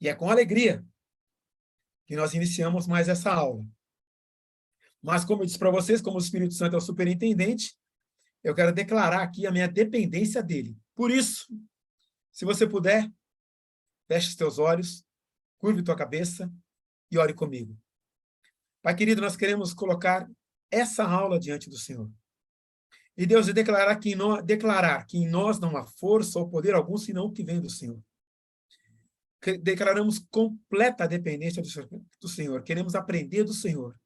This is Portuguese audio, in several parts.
E é com alegria que nós iniciamos mais essa aula. Mas, como eu disse para vocês, como o Espírito Santo é o superintendente, eu quero declarar aqui a minha dependência dele. Por isso, se você puder, feche os teus olhos, curve tua cabeça e ore comigo. Pai querido, nós queremos colocar essa aula diante do Senhor. E Deus, declarar que em nós não há força ou poder algum, senão o que vem do Senhor. Declaramos completa dependência do Senhor. Queremos aprender do Senhor.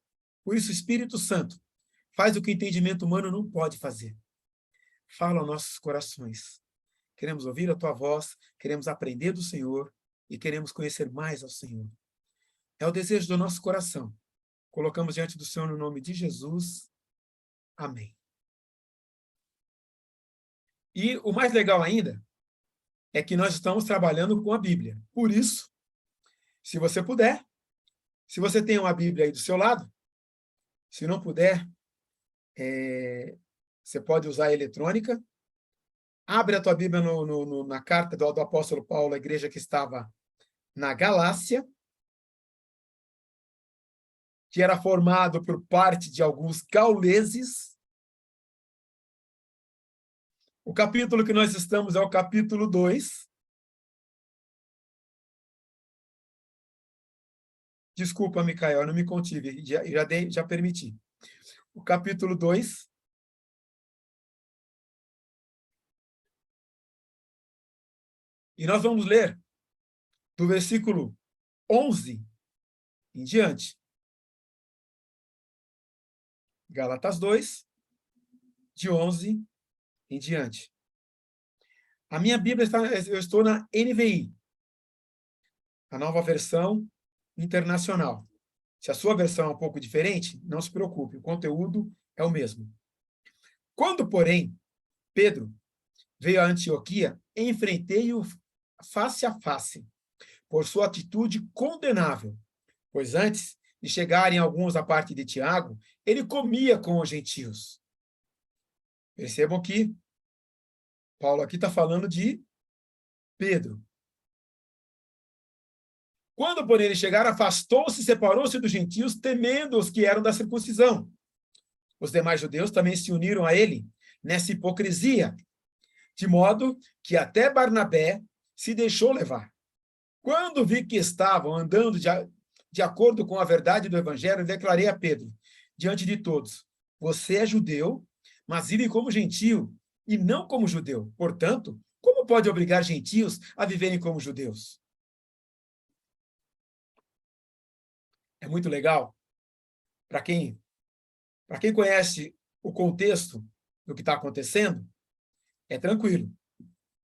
Por isso, Espírito Santo, faz o que o entendimento humano não pode fazer. Fala aos nossos corações. Queremos ouvir a tua voz, queremos aprender do Senhor e queremos conhecer mais ao Senhor. É o desejo do nosso coração. Colocamos diante do Senhor no nome de Jesus. Amém. E o mais legal ainda é que nós estamos trabalhando com a Bíblia. Por isso, se você puder, se você tem uma Bíblia aí do seu lado, se não puder, você pode usar a eletrônica. Abre a tua Bíblia na carta do apóstolo Paulo à igreja que estava na Galácia, que era formado por parte de alguns gauleses. O capítulo que nós estamos é o capítulo 2. Desculpa, Micael, eu não me contive, já permiti. O capítulo 2. E nós vamos ler do versículo 11 em diante. Gálatas 2, de 11 em diante. A minha Bíblia eu estou na NVI, a nova versão internacional. Se a sua versão é um pouco diferente, não se preocupe, o conteúdo é o mesmo. Quando, porém, Pedro veio a Antioquia, enfrentei-o face a face, por sua atitude condenável, pois antes de chegarem alguns à parte de Tiago, ele comia com os gentios. Percebam que Paulo aqui está falando de Pedro. Quando, porém, ele chegar, afastou-se e separou-se dos gentios, temendo os que eram da circuncisão. Os demais judeus também se uniram a ele nessa hipocrisia, de modo que até Barnabé se deixou levar. Quando vi que estavam andando de acordo com a verdade do evangelho, declarei a Pedro, diante de todos: você é judeu, mas vive como gentio e não como judeu. Portanto, como pode obrigar gentios a viverem como judeus? É muito legal. Para quem conhece o contexto do que está acontecendo, é tranquilo.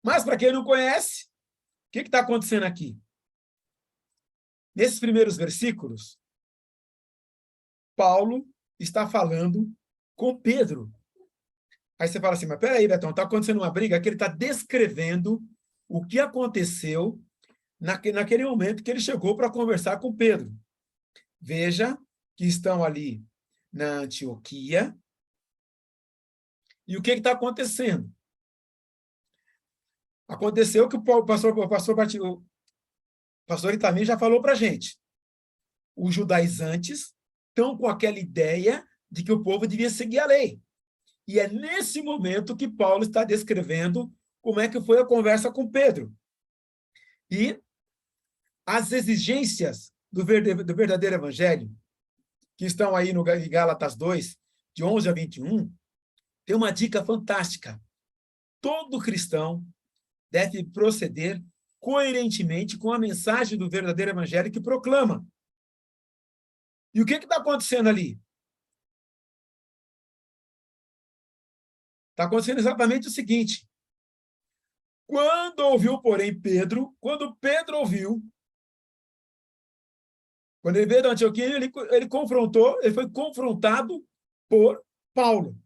Mas para quem não conhece, o que está acontecendo aqui? Nesses primeiros versículos, Paulo está falando com Pedro. Aí você fala assim, mas peraí, Betão, está acontecendo uma briga que ele está descrevendo o que aconteceu naquele momento que ele chegou para conversar com Pedro. Veja que estão ali na Antioquia. E o que está acontecendo? Aconteceu que o pastor Itamir já falou para a gente. Os judaizantes estão com aquela ideia de que o povo devia seguir a lei. E é nesse momento que Paulo está descrevendo como é que foi a conversa com Pedro. E as exigências do verdadeiro evangelho, que estão aí no Gálatas 2, de 11 a 21, tem uma dica fantástica. Todo cristão deve proceder coerentemente com a mensagem do verdadeiro evangelho que proclama. E o que está acontecendo ali? Está acontecendo exatamente o seguinte. Quando Pedro ouviu, quando ele veio da Antioquia, ele foi confrontado por Paulo. O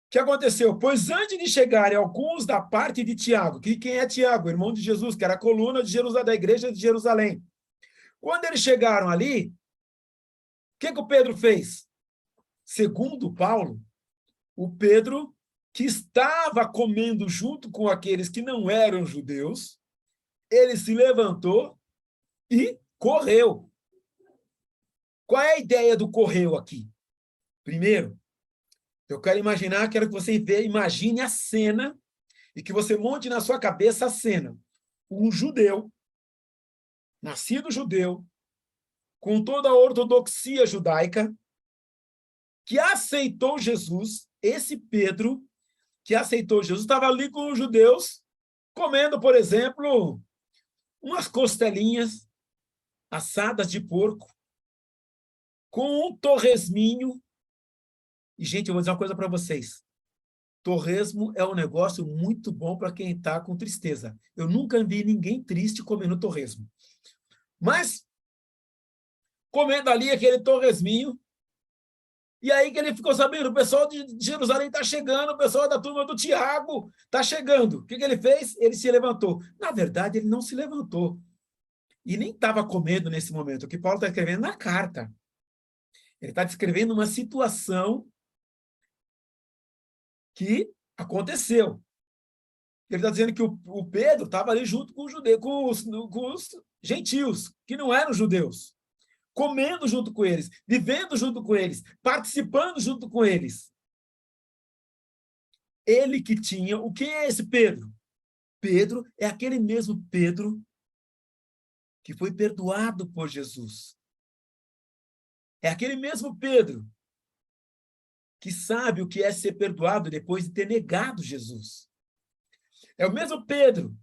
que aconteceu? Pois antes de chegarem alguns da parte de Tiago, que quem é Tiago? Irmão de Jesus, que era a coluna de Jerusalém, da igreja de Jerusalém. Quando eles chegaram ali, o que o Pedro fez? Segundo Paulo, o Pedro, que estava comendo junto com aqueles que não eram judeus, ele se levantou e correu. Qual é a ideia do correu aqui? Primeiro, eu quero que você imagine a cena e que você monte na sua cabeça a cena. Um judeu, nascido judeu, com toda a ortodoxia judaica, que aceitou Jesus, esse Pedro, que aceitou Jesus, estava ali com os judeus, comendo, por exemplo, umas costelinhas assadas de porco, com um torresminho. E, gente, eu vou dizer uma coisa para vocês. Torresmo é um negócio muito bom para quem está com tristeza. Eu nunca vi ninguém triste comendo torresmo. Mas, comendo ali aquele torresminho, e aí que ele ficou sabendo, o pessoal de Jerusalém está chegando, o pessoal da turma do Tiago está chegando. O que ele fez? Ele se levantou. Na verdade, ele não se levantou. E nem estava comendo nesse momento. O que Paulo está escrevendo na carta. Ele está descrevendo uma situação que aconteceu. Ele está dizendo que o Pedro estava ali junto com os judeus, com os gentios, que não eram judeus, comendo junto com eles, vivendo junto com eles, participando junto com eles. Ele que tinha... O que é esse Pedro? Pedro é aquele mesmo Pedro que foi perdoado por Jesus. É aquele mesmo Pedro que sabe o que é ser perdoado depois de ter negado Jesus. É o mesmo Pedro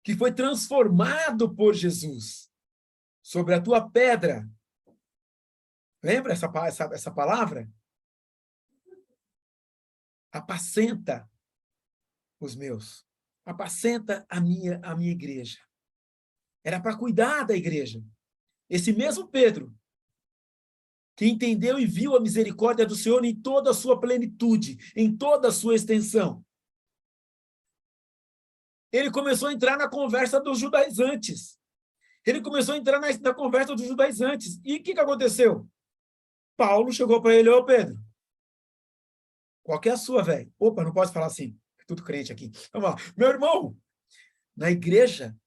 que foi transformado por Jesus. Sobre a tua pedra. Lembra essa palavra? Apacenta os meus. Apacenta a minha igreja. Era para cuidar da igreja. Esse mesmo Pedro, que entendeu e viu a misericórdia do Senhor em toda a sua plenitude, em toda a sua extensão. Ele começou a entrar na conversa dos judaizantes. Ele começou a entrar na conversa dos judaizantes. E o que aconteceu? Paulo chegou para ele: ô Pedro, qual que é a sua, velho? Opa, não posso falar assim. É tudo crente aqui. Vamos lá. Meu irmão, na igreja,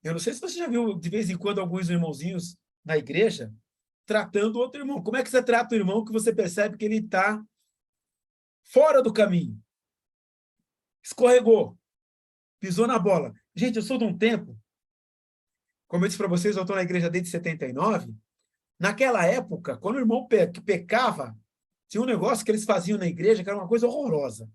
eu não sei se você já viu de vez em quando alguns irmãozinhos na igreja tratando outro irmão. Como é que você trata o irmão que você percebe que ele está fora do caminho? Escorregou, pisou na bola. Gente, eu sou de um tempo, como eu disse para vocês, eu estou na igreja desde 79. Naquela época, quando o irmão pecava, tinha um negócio que eles faziam na igreja que era uma coisa horrorosa.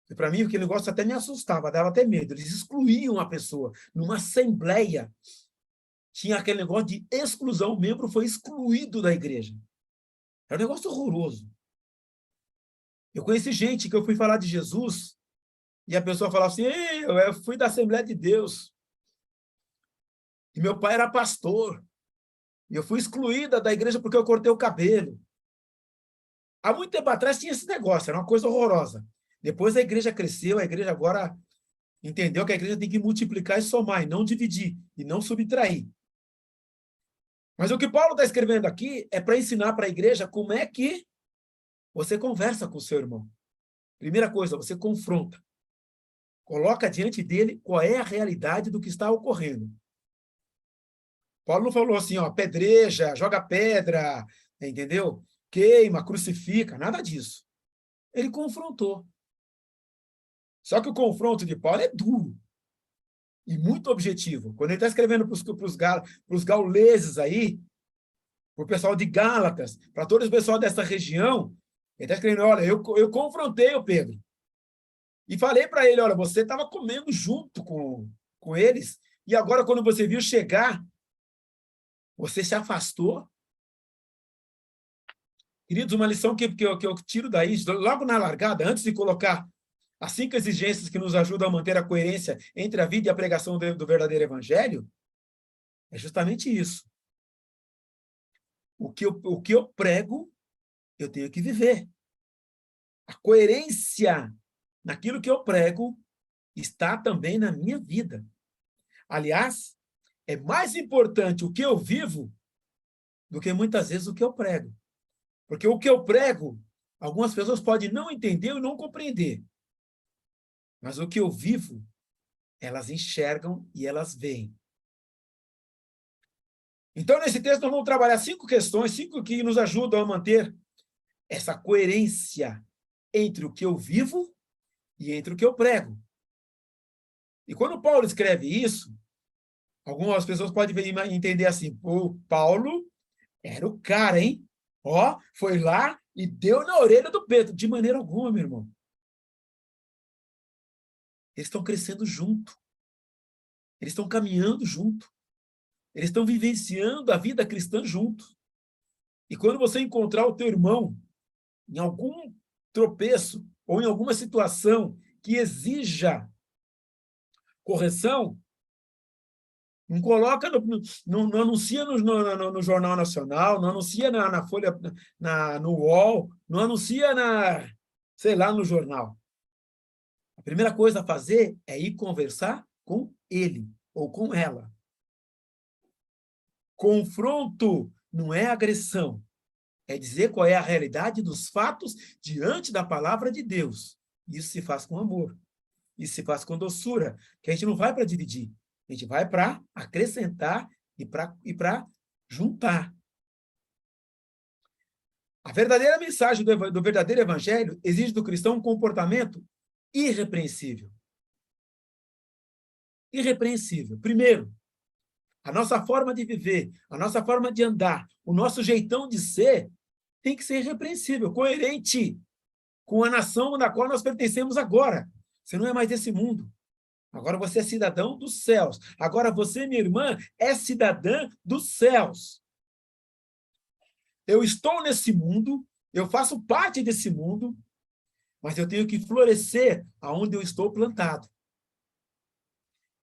E para mim, aquele negócio até me assustava, dava até medo. Eles excluíam a pessoa. Numa assembleia, tinha aquele negócio de exclusão. O membro foi excluído da igreja. Era um negócio horroroso. Eu conheci gente que eu fui falar de Jesus e a pessoa falava assim: ei, eu fui da Assembleia de Deus. E meu pai era pastor. E eu fui excluída da igreja porque eu cortei o cabelo. Há muito tempo atrás tinha esse negócio, era uma coisa horrorosa. Depois a igreja cresceu, a igreja agora entendeu que a igreja tem que multiplicar e somar, e não dividir, e não subtrair. Mas o que Paulo está escrevendo aqui é para ensinar para a igreja como é que você conversa com o seu irmão. Primeira coisa, você confronta. Coloca diante dele qual é a realidade do que está ocorrendo. Paulo não falou assim, ó, pedreja, joga pedra, entendeu? Queima, crucifica, nada disso. Ele confrontou. Só que o confronto de Paulo é duro e muito objetivo. Quando ele está escrevendo para os gauleses aí, para o pessoal de Gálatas, para todo o pessoal dessa região, ele está escrevendo: olha, eu confrontei o Pedro. E falei para ele: olha, você estava comendo junto com eles, e agora, quando você viu chegar, você se afastou. Queridos, uma lição que eu tiro daí, logo na largada, antes de colocar as 5 exigências que nos ajudam a manter a coerência entre a vida e a pregação do verdadeiro evangelho, é justamente isso. O que eu prego, eu tenho que viver. A coerência naquilo que eu prego está também na minha vida. Aliás, é mais importante o que eu vivo do que muitas vezes o que eu prego. Porque o que eu prego, algumas pessoas podem não entender e não compreender. Mas o que eu vivo Elas enxergam e elas veem. Então, nesse texto, nós vamos trabalhar 5 questões, 5 que nos ajudam a manter essa coerência entre o que eu vivo e entre o que eu prego. E quando Paulo escreve isso, algumas pessoas podem entender assim, pô, Paulo era o cara, hein? Ó, foi lá e deu na orelha do Pedro. De maneira alguma, meu irmão. Eles estão crescendo junto. Eles estão caminhando junto. Eles estão vivenciando a vida cristã junto. E quando você encontrar o teu irmão em algum tropeço ou em alguma situação que exija correção, não coloca, não anuncia no Jornal Nacional, não anuncia na Folha, no UOL, não anuncia sei lá, no jornal. A primeira coisa a fazer é ir conversar com ele ou com ela. Confronto não é agressão, é dizer qual é a realidade dos fatos diante da palavra de Deus. Isso se faz com amor, isso se faz com doçura, que a gente não vai para dividir, a gente vai para acrescentar e para juntar. A verdadeira mensagem do verdadeiro evangelho exige do cristão um comportamento irrepreensível. Irrepreensível. Primeiro, a nossa forma de viver, a nossa forma de andar, o nosso jeitão de ser tem que ser irrepreensível, coerente com a nação na qual nós pertencemos agora. Você não é mais desse mundo. Agora você é cidadão dos céus. Agora você, minha irmã, é cidadã dos céus. Eu estou nesse mundo, eu faço parte desse mundo, mas eu tenho que florescer aonde eu estou plantado.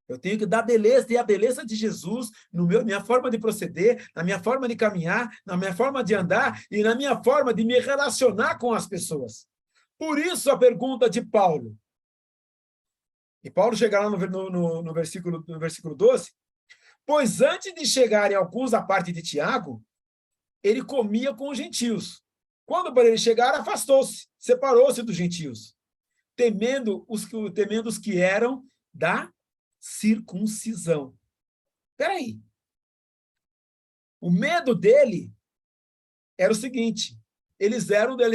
Eu tenho que dar beleza, ter a beleza de Jesus na minha forma de proceder, na minha forma de caminhar, na minha forma de andar e na minha forma de me relacionar com as pessoas. Por isso a pergunta de Paulo. E Paulo chega lá no versículo 12. Pois antes de chegarem alguns à parte de Tiago, ele comia com os gentios. Quando para ele chegar, afastou-se, separou-se dos gentios, temendo os que eram da circuncisão. Espera aí. O medo dele era o seguinte, eles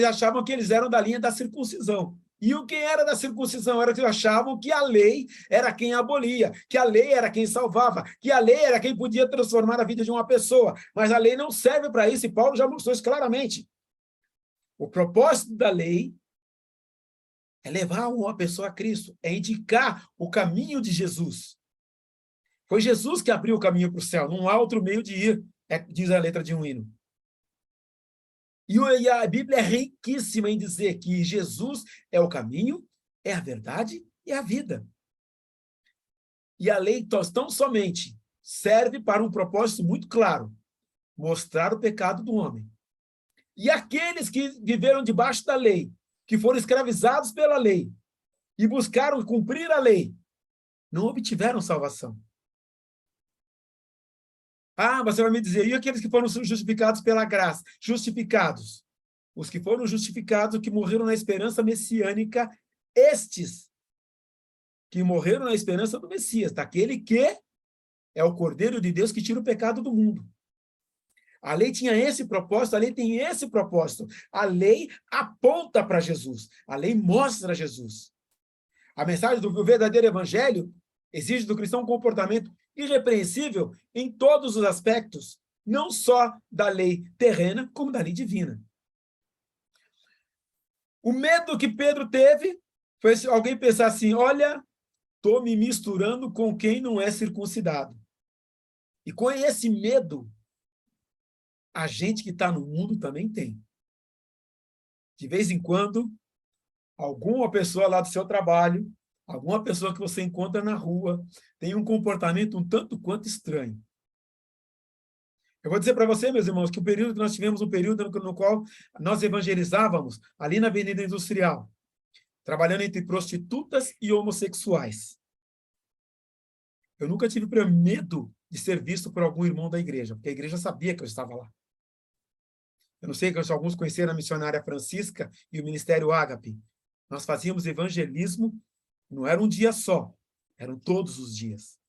achavam que eles eram da linha da circuncisão. E o que era da circuncisão era que achavam que a lei era quem abolia, que a lei era quem salvava, que a lei era quem podia transformar a vida de uma pessoa. Mas a lei não serve para isso, e Paulo já mostrou isso claramente. O propósito da lei é levar uma pessoa a Cristo, é indicar o caminho de Jesus. Foi Jesus que abriu o caminho para o céu, não há outro meio de ir, diz a letra de um hino. E a Bíblia é riquíssima em dizer que Jesus é o caminho, é a verdade e a vida. E a lei tão somente serve para um propósito muito claro, mostrar o pecado do homem. E aqueles que viveram debaixo da lei, que foram escravizados pela lei e buscaram cumprir a lei, não obtiveram salvação. Ah, você vai me dizer, e aqueles que foram justificados pela graça? Justificados. Os que foram justificados, que morreram na esperança messiânica, estes que morreram na esperança do Messias, daquele que é o Cordeiro de Deus que tira o pecado do mundo. A lei tinha esse propósito, a lei tem esse propósito. A lei aponta para Jesus, a lei mostra Jesus. A mensagem do verdadeiro evangelho exige do cristão um comportamento irrepreensível em todos os aspectos, não só da lei terrena, como da lei divina. O medo que Pedro teve foi alguém pensar assim, olha, estou me misturando com quem não é circuncidado. E com esse medo, a gente que está no mundo também tem. De vez em quando, alguma pessoa lá do seu trabalho, alguma pessoa que você encontra na rua, tem um comportamento um tanto quanto estranho. Eu vou dizer para você, meus irmãos, que o período que nós tivemos, um período no qual nós evangelizávamos, ali na Avenida Industrial, trabalhando entre prostitutas e homossexuais. Eu nunca tive medo de ser visto por algum irmão da igreja, porque a igreja sabia que eu estava lá. Eu não sei se alguns conheceram a missionária Francisca e o Ministério Ágape. Nós fazíamos evangelismo, não era um dia só, Eram todos os dias.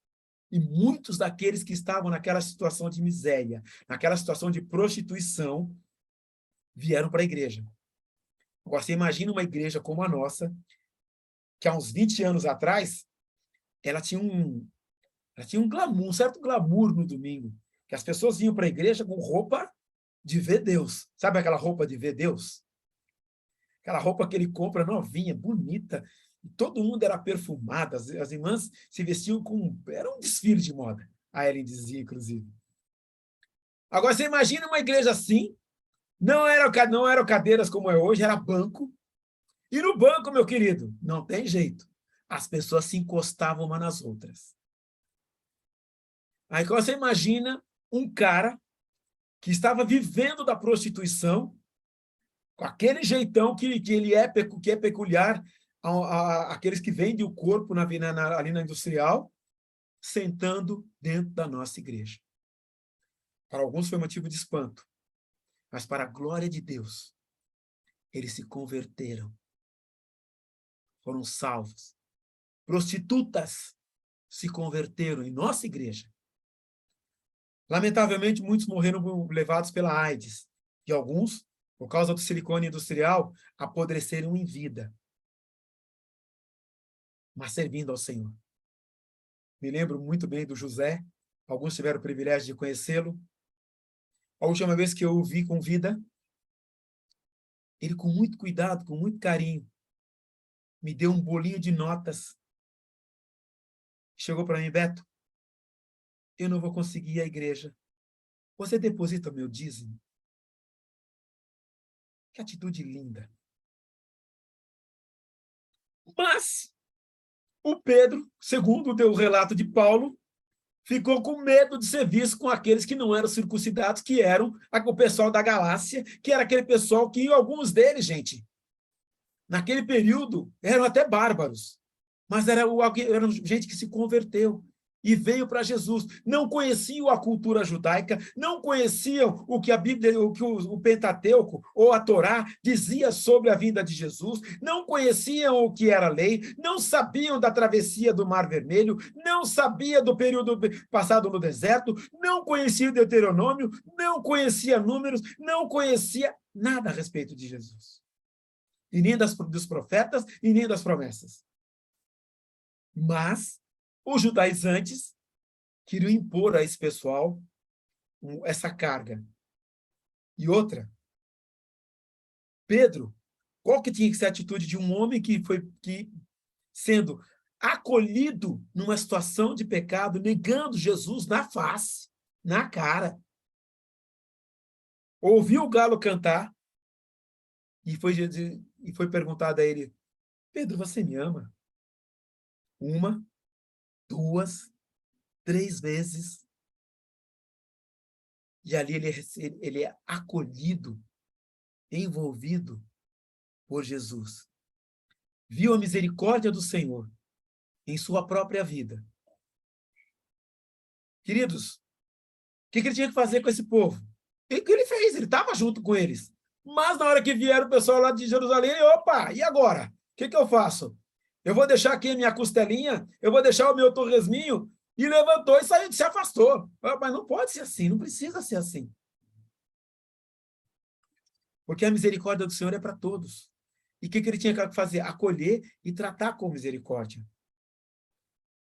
E muitos daqueles que estavam naquela situação de miséria, naquela situação de prostituição, vieram para a igreja. Agora, você imagina uma igreja como a nossa, que há uns 20 anos atrás, ela tinha um glamour, um certo glamour no domingo, que as pessoas iam para a igreja com roupa de ver Deus. Sabe aquela roupa de ver Deus? Aquela roupa que ele compra novinha, bonita, e todo mundo era perfumado, as irmãs se vestiam com... Era um desfile de moda, a Ellen dizia, inclusive. Agora, você imagina uma igreja assim, não eram cadeiras como é hoje, era banco, e no banco, meu querido, não tem jeito. As pessoas se encostavam umas nas outras. Aí você imagina um cara que estava vivendo da prostituição, com aquele jeitão que ele que é peculiar àqueles que vendem o corpo ali na industrial, sentando dentro da nossa igreja. Para alguns foi motivo de espanto, mas para a glória de Deus, eles se converteram, foram salvos. Prostitutas se converteram em nossa igreja. Lamentavelmente, muitos morreram levados pela AIDS, e alguns, por causa do silicone industrial, apodreceram em vida, mas servindo ao Senhor. Me lembro muito bem do José, alguns tiveram o privilégio de conhecê-lo. A última vez que eu o vi com vida, ele com muito cuidado, com muito carinho, me deu um bolinho de notas. Chegou para mim: Beto, eu não vou conseguir ir à igreja. Você deposita o meu dízimo? Que atitude linda. Mas o Pedro, segundo o relato de Paulo, ficou com medo de ser visto com aqueles que não eram circuncidados, que eram o pessoal da Galácia, que era aquele pessoal que alguns deles, gente, naquele período, eram até bárbaros, mas eram gente que se converteu e veio para Jesus. Não conheciam a cultura judaica, não conheciam o que a Bíblia, o que o Pentateuco ou a Torá dizia sobre a vinda de Jesus, não conheciam o que era lei, não sabiam da travessia do Mar Vermelho, não sabia do período passado no deserto, não conhecia o Deuteronômio, não conhecia números, não conhecia nada a respeito de Jesus. E nem dos profetas, e nem das promessas. Mas os judaizantes queriam impor a esse pessoal essa carga. E outra, Pedro, qual que tinha que ser a atitude de um homem que sendo acolhido numa situação de pecado, negando Jesus na face, na cara, ouviu o galo cantar e foi perguntado a ele: Pedro, você me ama? 1, 2, 3 vezes. E ali ele é acolhido, envolvido por Jesus. Viu a misericórdia do Senhor em sua própria vida. Queridos, o que ele tinha que fazer com esse povo? O que ele fez? Ele estava junto com eles. Mas na hora que vieram o pessoal lá de Jerusalém, opa, e agora? O que eu faço? Eu vou deixar aqui a minha costelinha, eu vou deixar o meu torresminho, e levantou e saiu, se afastou. Mas não pode ser assim, não precisa ser assim. Porque a misericórdia do Senhor é para todos. E o que ele tinha que fazer? Acolher e tratar com misericórdia.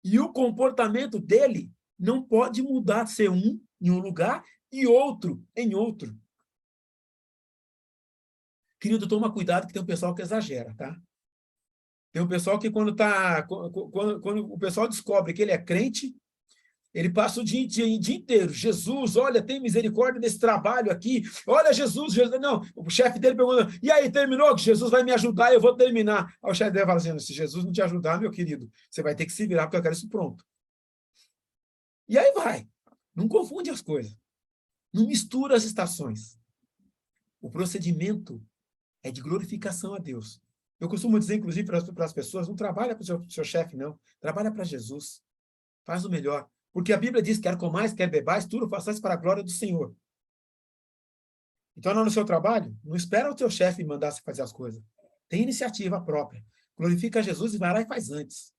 E o comportamento dele não pode mudar, ser um em um lugar e outro em outro. Querido, toma cuidado que tem um pessoal que exagera, tá? Tem um pessoal que quando o pessoal descobre que ele é crente, ele passa o dia inteiro: Jesus, olha, tem misericórdia desse trabalho aqui. Olha, Jesus. Não, o chefe dele pergunta: e aí, terminou? Que Jesus vai me ajudar, eu vou terminar. Aí o chefe dele fala assim: se Jesus não te ajudar, meu querido, você vai ter que se virar, porque eu quero isso pronto. E aí vai. Não confunde as coisas. Não mistura as estações. O procedimento é de glorificação a Deus. Eu costumo dizer, inclusive, para as pessoas: não trabalha para o seu chefe, não. Trabalha para Jesus. Faz o melhor. Porque a Bíblia diz: quer comais, quer bebais, tudo façais para a glória do Senhor. Então, no seu trabalho, não espera o teu chefe mandar você fazer as coisas. Tem iniciativa própria. Glorifica Jesus e vai lá e faz antes.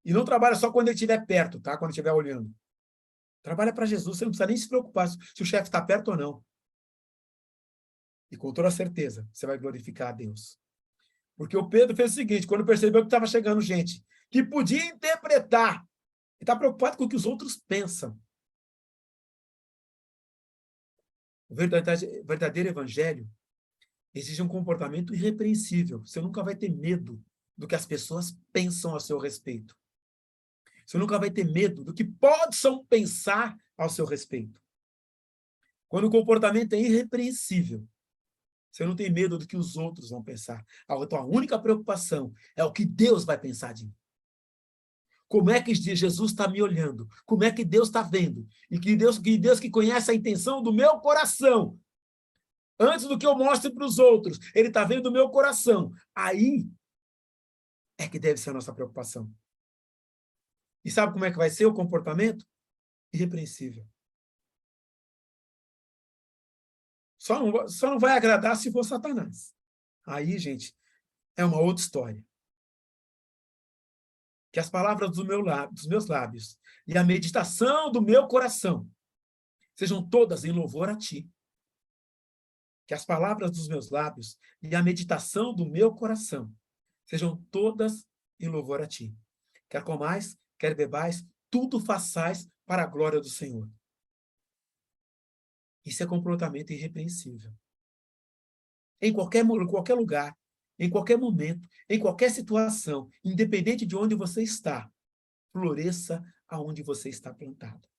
E não trabalha só quando ele estiver perto, tá? Quando estiver olhando. Trabalha para Jesus, você não precisa nem se preocupar se o chefe está perto ou não. E com toda certeza, você vai glorificar a Deus. Porque o Pedro fez o seguinte, quando percebeu que estava chegando gente que podia interpretar, ele está preocupado com o que os outros pensam. O verdadeiro evangelho exige um comportamento irrepreensível. Você nunca vai ter medo do que as pessoas pensam a seu respeito. Você nunca vai ter medo do que possam pensar ao seu respeito. Quando o comportamento é irrepreensível, você não tem medo do que os outros vão pensar. A tua única preocupação é o que Deus vai pensar de mim. Como é que Jesus está me olhando? Como é que Deus está vendo? E que Deus que conhece a intenção do meu coração, antes do que eu mostre para os outros, ele está vendo o meu coração. Aí é que deve ser a nossa preocupação. E sabe como é que vai ser o comportamento? Irrepreensível. Só não vai agradar se for Satanás. Aí, gente, é uma outra história. Que as palavras dos meus lábios e a meditação do meu coração sejam todas em louvor a ti. Que as palavras dos meus lábios e a meditação do meu coração sejam todas em louvor a ti. Quer comais, quer bebais, tudo façais para a glória do Senhor. Isso é comportamento irrepreensível. Em qualquer lugar, em qualquer momento, em qualquer situação, independente de onde você está, floresça aonde você está plantado.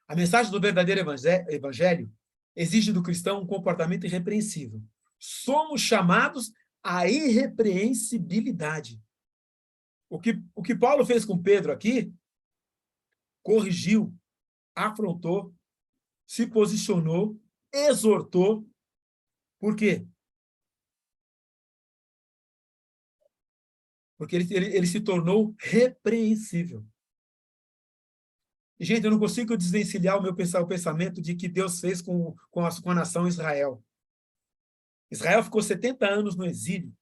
A mensagem do verdadeiro evangelho exige do cristão um comportamento irrepreensível. Somos chamados à irrepreensibilidade. O que Paulo fez com Pedro aqui, corrigiu, afrontou, se posicionou, exortou. Por quê? Porque ele se tornou repreensível. E, gente, eu não consigo desvencilhar o pensamento de que Deus fez com a nação Israel. Israel ficou 70 anos no exílio,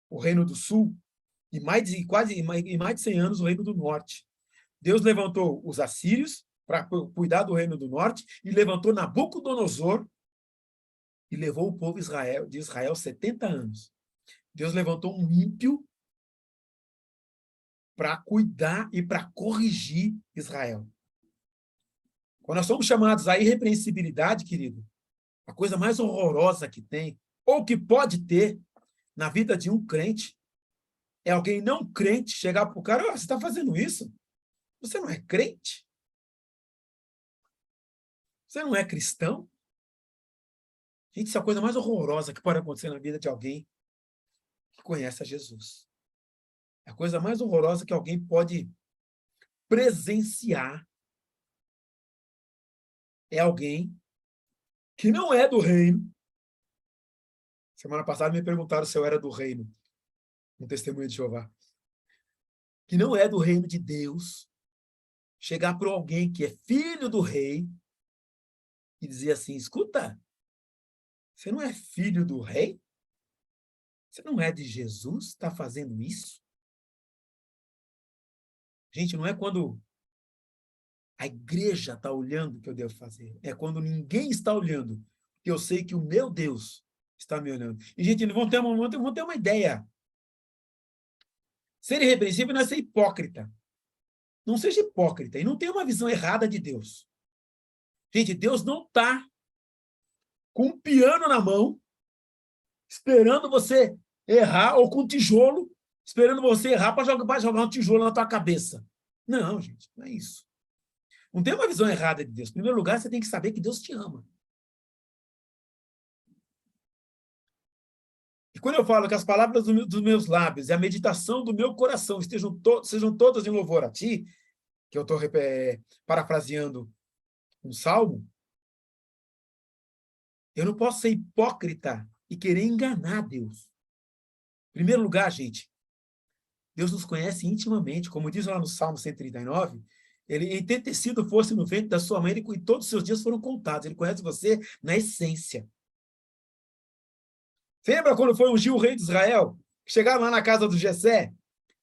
o Reino do Sul, e mais de 100 anos o Reino do Norte. Deus levantou os assírios para cuidar do Reino do Norte e levantou Nabucodonosor e levou o povo de Israel 70 anos. Deus levantou um ímpio para cuidar e para corrigir Israel. Quando nós somos chamados à irrepreensibilidade, querido, a coisa mais horrorosa que tem, ou que pode ter, na vida de um crente, é alguém não crente chegar para o cara, oh, você está fazendo isso? Você não é crente? Você não é cristão? Gente, isso é a coisa mais horrorosa que pode acontecer na vida de alguém que conhece a Jesus. É a coisa mais horrorosa que alguém pode presenciar é alguém que não é do reino. Semana passada me perguntaram se eu era do reino, um testemunho de Jeová. Que não é do reino de Deus, chegar para alguém que é filho do rei e dizer assim, escuta, você não é filho do rei? Você não é de Jesus? Está fazendo isso? Gente, não é quando a igreja está olhando que eu devo fazer. É quando ninguém está olhando, que eu sei que o meu Deus está me olhando. E, gente, vão ter uma ideia. Ser irrepreensível não é ser hipócrita. Não seja hipócrita e não tenha uma visão errada de Deus. Gente, Deus não está com um piano na mão, esperando você errar, ou com um tijolo, esperando você errar para jogar um tijolo na tua cabeça. Não, gente, não é isso. Não tem uma visão errada de Deus. Em primeiro lugar, você tem que saber que Deus te ama. E quando eu falo que as palavras dos meus lábios e a meditação do meu coração sejam todas em louvor a ti, que eu estou parafraseando um salmo, eu não posso ser hipócrita e querer enganar Deus. Em primeiro lugar, gente, Deus nos conhece intimamente, como diz lá no Salmo 139, ele, em ter tecido fosse no ventre da sua mãe, e todos os seus dias foram contados. Ele conhece você na essência. Você lembra quando foi ungir o rei de Israel? Chegaram lá na casa do Jessé.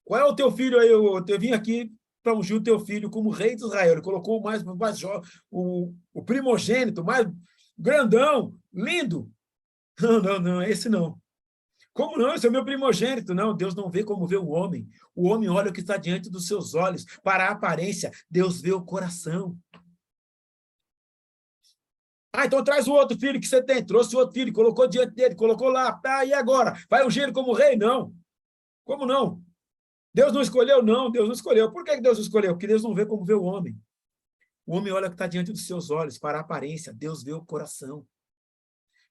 Qual é o teu filho aí? Eu vim aqui para ungir o teu filho como rei de Israel. Ele colocou mais jovem, o primogênito, mais grandão, lindo. Não, não, não, esse não. Como não? Esse é o meu primogênito. Não, Deus não vê como vê o homem. O homem olha o que está diante dos seus olhos. Para a aparência, Deus vê o coração. Ah, então traz o outro filho que você tem. Trouxe o outro filho, colocou diante dele, colocou lá. Tá, e agora? Vai ungir ele como rei? Não. Como não? Deus não escolheu? Não, Deus não escolheu. Por que Deus não escolheu? Porque Deus não vê como vê o homem. O homem olha o que está diante dos seus olhos, para a aparência. Deus vê o coração.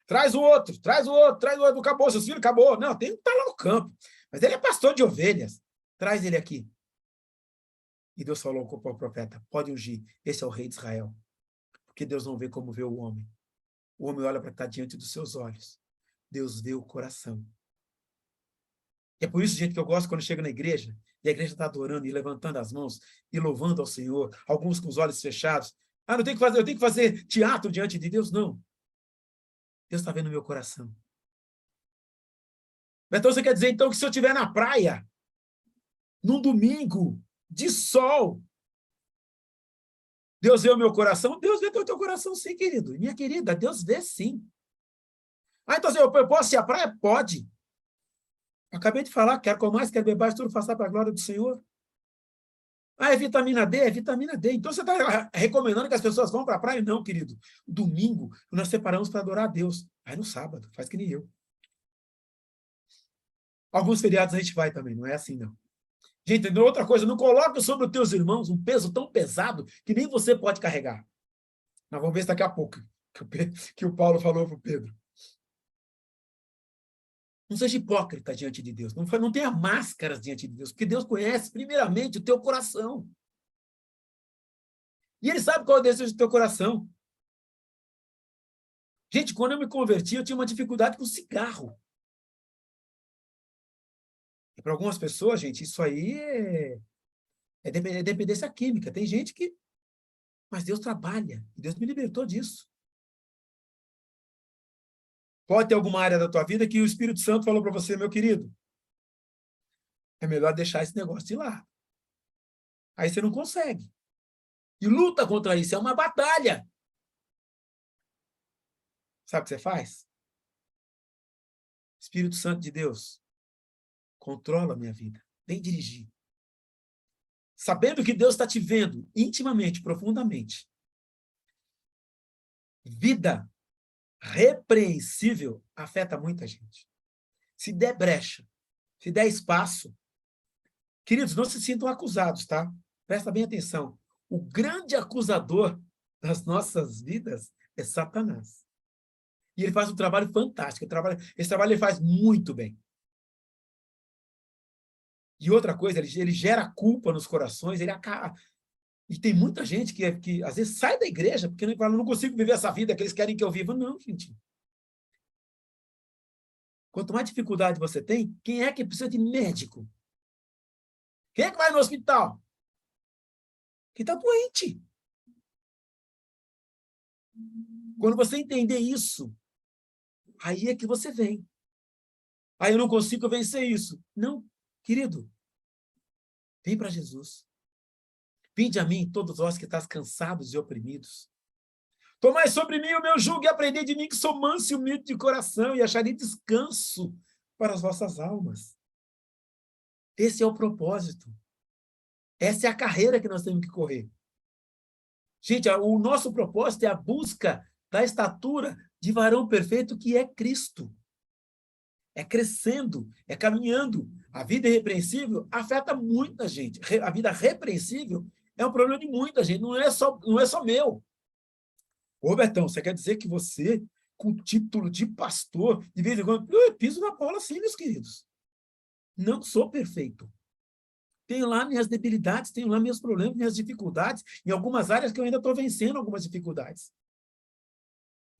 Traz o outro, traz o outro, traz o outro. Acabou, seus filhos, acabou. Não, tem que estar lá no campo. Mas ele é pastor de ovelhas. Traz ele aqui. E Deus falou com o profeta, pode ungir. Esse é o rei de Israel. Porque Deus não vê como vê o homem. O homem olha para estar diante dos seus olhos. Deus vê o coração. E é por isso, gente, que eu gosto quando chego na igreja, e a igreja está adorando e levantando as mãos e louvando ao Senhor, alguns com os olhos fechados. Ah, não tem que fazer, eu tenho que fazer teatro diante de Deus? Não. Deus está vendo o meu coração. Então você quer dizer, então, que se eu estiver na praia, num domingo, de sol, Deus vê o meu coração? Deus vê o teu coração sim, querido. Minha querida, Deus vê sim. Ah, então eu posso ir à praia? Pode. Acabei de falar, quero comer mais, quero beber mais, tudo faça para a glória do Senhor. Ah, é vitamina D? É vitamina D. Então você está recomendando que as pessoas vão para a praia? Não, querido. Domingo, nós separamos para adorar a Deus. Aí no sábado, faz que nem eu. Alguns feriados a gente vai também, não é assim, não. Gente, outra coisa, não coloque sobre os teus irmãos um peso tão pesado que nem você pode carregar. Nós vamos ver isso daqui a pouco, que o Paulo falou para o Pedro. Não seja hipócrita diante de Deus. Não tenha máscaras diante de Deus, porque Deus conhece, primeiramente, o teu coração. E Ele sabe qual é o desejo do teu coração. Gente, quando eu me converti, eu tinha uma dificuldade com cigarro. E para algumas pessoas, gente, isso aí é dependência química. Tem gente que... Mas Deus trabalha. E Deus me libertou disso. Pode ter alguma área da tua vida que o Espírito Santo falou para você, meu querido, é melhor deixar esse negócio de lado. Aí você não consegue. E luta contra isso. É uma batalha. Sabe o que você faz? Espírito Santo de Deus, controla a minha vida. Vem dirigir. Sabendo que Deus está te vendo intimamente, profundamente. Vida repreensível afeta muita gente. Se der brecha, se der espaço, queridos, não se sintam acusados, tá? Presta bem atenção. O grande acusador das nossas vidas é Satanás. E ele faz um trabalho fantástico. Esse trabalho ele faz muito bem. E outra coisa, ele gera culpa nos corações, ele acaba... E tem muita gente que às vezes sai da igreja porque ele fala, não consigo viver essa vida que eles querem que eu viva. Não, gente. Quanto mais dificuldade você tem, quem é que precisa de médico? Quem é que vai no hospital? Quem está doente. Quando você entender isso, aí é que você vem. Aí eu não consigo vencer isso. Não, querido. Vem para Jesus. Vinde a mim, todos vós que estáis cansados e oprimidos. Tomai sobre mim o meu jugo e aprendei de mim que sou manso e humilde de coração e acharei descanso para as vossas almas. Esse é o propósito. Essa é a carreira que nós temos que correr. Gente, o nosso propósito é a busca da estatura de varão perfeito que é Cristo. É crescendo, é caminhando. A vida irrepreensível afeta muita gente. A vida repreensível é um problema de muita gente, não é só meu. Ô, Betão, você quer dizer que você, com o título de pastor, de vez em quando, eu piso na bola sim, meus queridos. Não sou perfeito. Tenho lá minhas debilidades, tenho lá meus problemas, minhas dificuldades, em algumas áreas que eu ainda estou vencendo algumas dificuldades.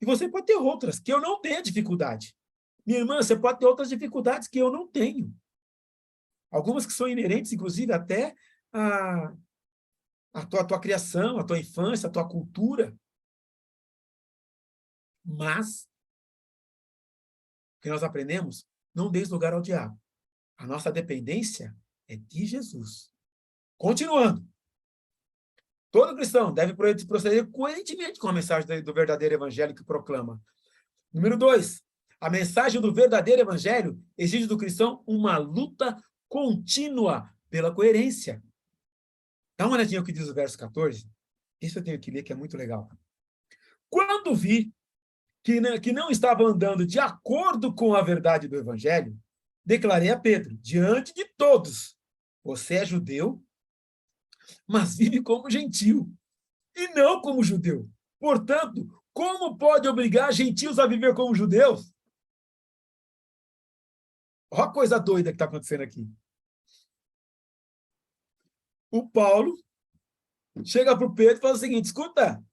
E você pode ter outras, que eu não tenho dificuldade. Minha irmã, você pode ter outras dificuldades que eu não tenho. Algumas que são inerentes, inclusive, até a tua criação, a tua infância, a tua cultura. Mas que nós aprendemos, não dê lugar ao diabo. A nossa dependência é de Jesus. Continuando. Todo cristão deve proceder coerentemente com a mensagem do verdadeiro evangelho que proclama. Número 2. A mensagem do verdadeiro evangelho exige do cristão uma luta contínua pela coerência. Dá uma olhadinha o que diz o verso 14. Isso eu tenho que ler, que é muito legal. Quando vi que não estava andando de acordo com a verdade do evangelho, declarei a Pedro, diante de todos, você é judeu, mas vive como gentil, e não como judeu. Portanto, como pode obrigar gentios a viver como judeus? Olha a coisa doida que está acontecendo aqui. O Paulo chega para o Pedro e fala o seguinte, escuta,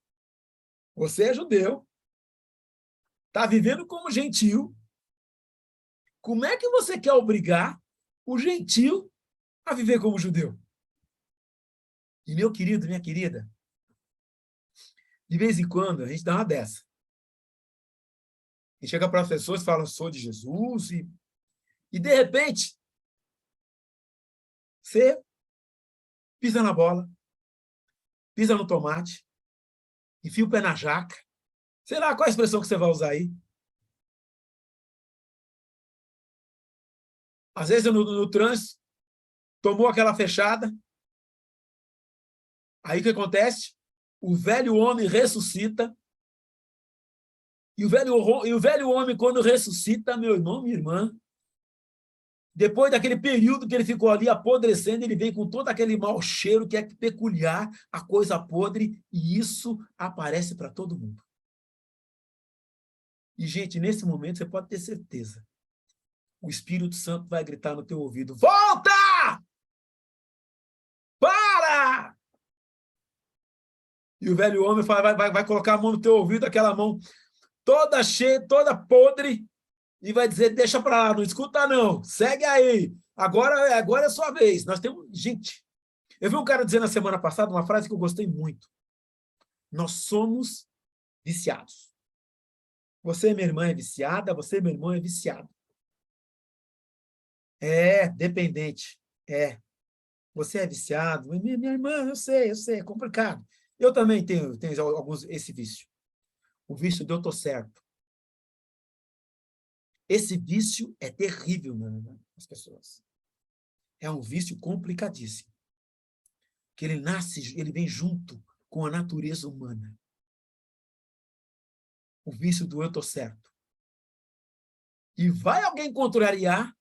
você é judeu, está vivendo como gentil, como é que você quer obrigar o gentil a viver como judeu? E meu querido, minha querida, de vez em quando a gente dá uma dessa. A gente chega para as pessoas e fala, sou de Jesus, e de repente, você pisa na bola, pisa no tomate, enfia o pé na jaca. Sei lá, qual é a expressão que você vai usar aí? Às vezes, no trânsito, tomou aquela fechada. Aí o que acontece? O velho homem ressuscita. E o velho homem, quando ressuscita, meu irmão, minha irmã, depois daquele período que ele ficou ali apodrecendo, ele vem com todo aquele mau cheiro que é peculiar, a coisa podre, e isso aparece para todo mundo. E, gente, nesse momento, você pode ter certeza, o Espírito Santo vai gritar no teu ouvido, volta! Para! E o velho homem vai colocar a mão no teu ouvido, aquela mão toda cheia, toda podre, e vai dizer, deixa para lá, não escuta não, segue aí, agora é a sua vez. Nós temos, gente, eu vi um cara dizendo na semana passada uma frase que eu gostei muito. Nós somos viciados. Você, minha irmã, é viciada, você, meu irmão, é viciado. É, dependente, é. Você é viciado, minha irmã, eu sei, é complicado. Eu também tenho alguns esse vício. O vício de eu tô certo. Esse vício é terrível nas pessoas. É um vício complicadíssimo. Que ele nasce, ele vem junto com a natureza humana. O vício do eu tô certo. E vai alguém contrariar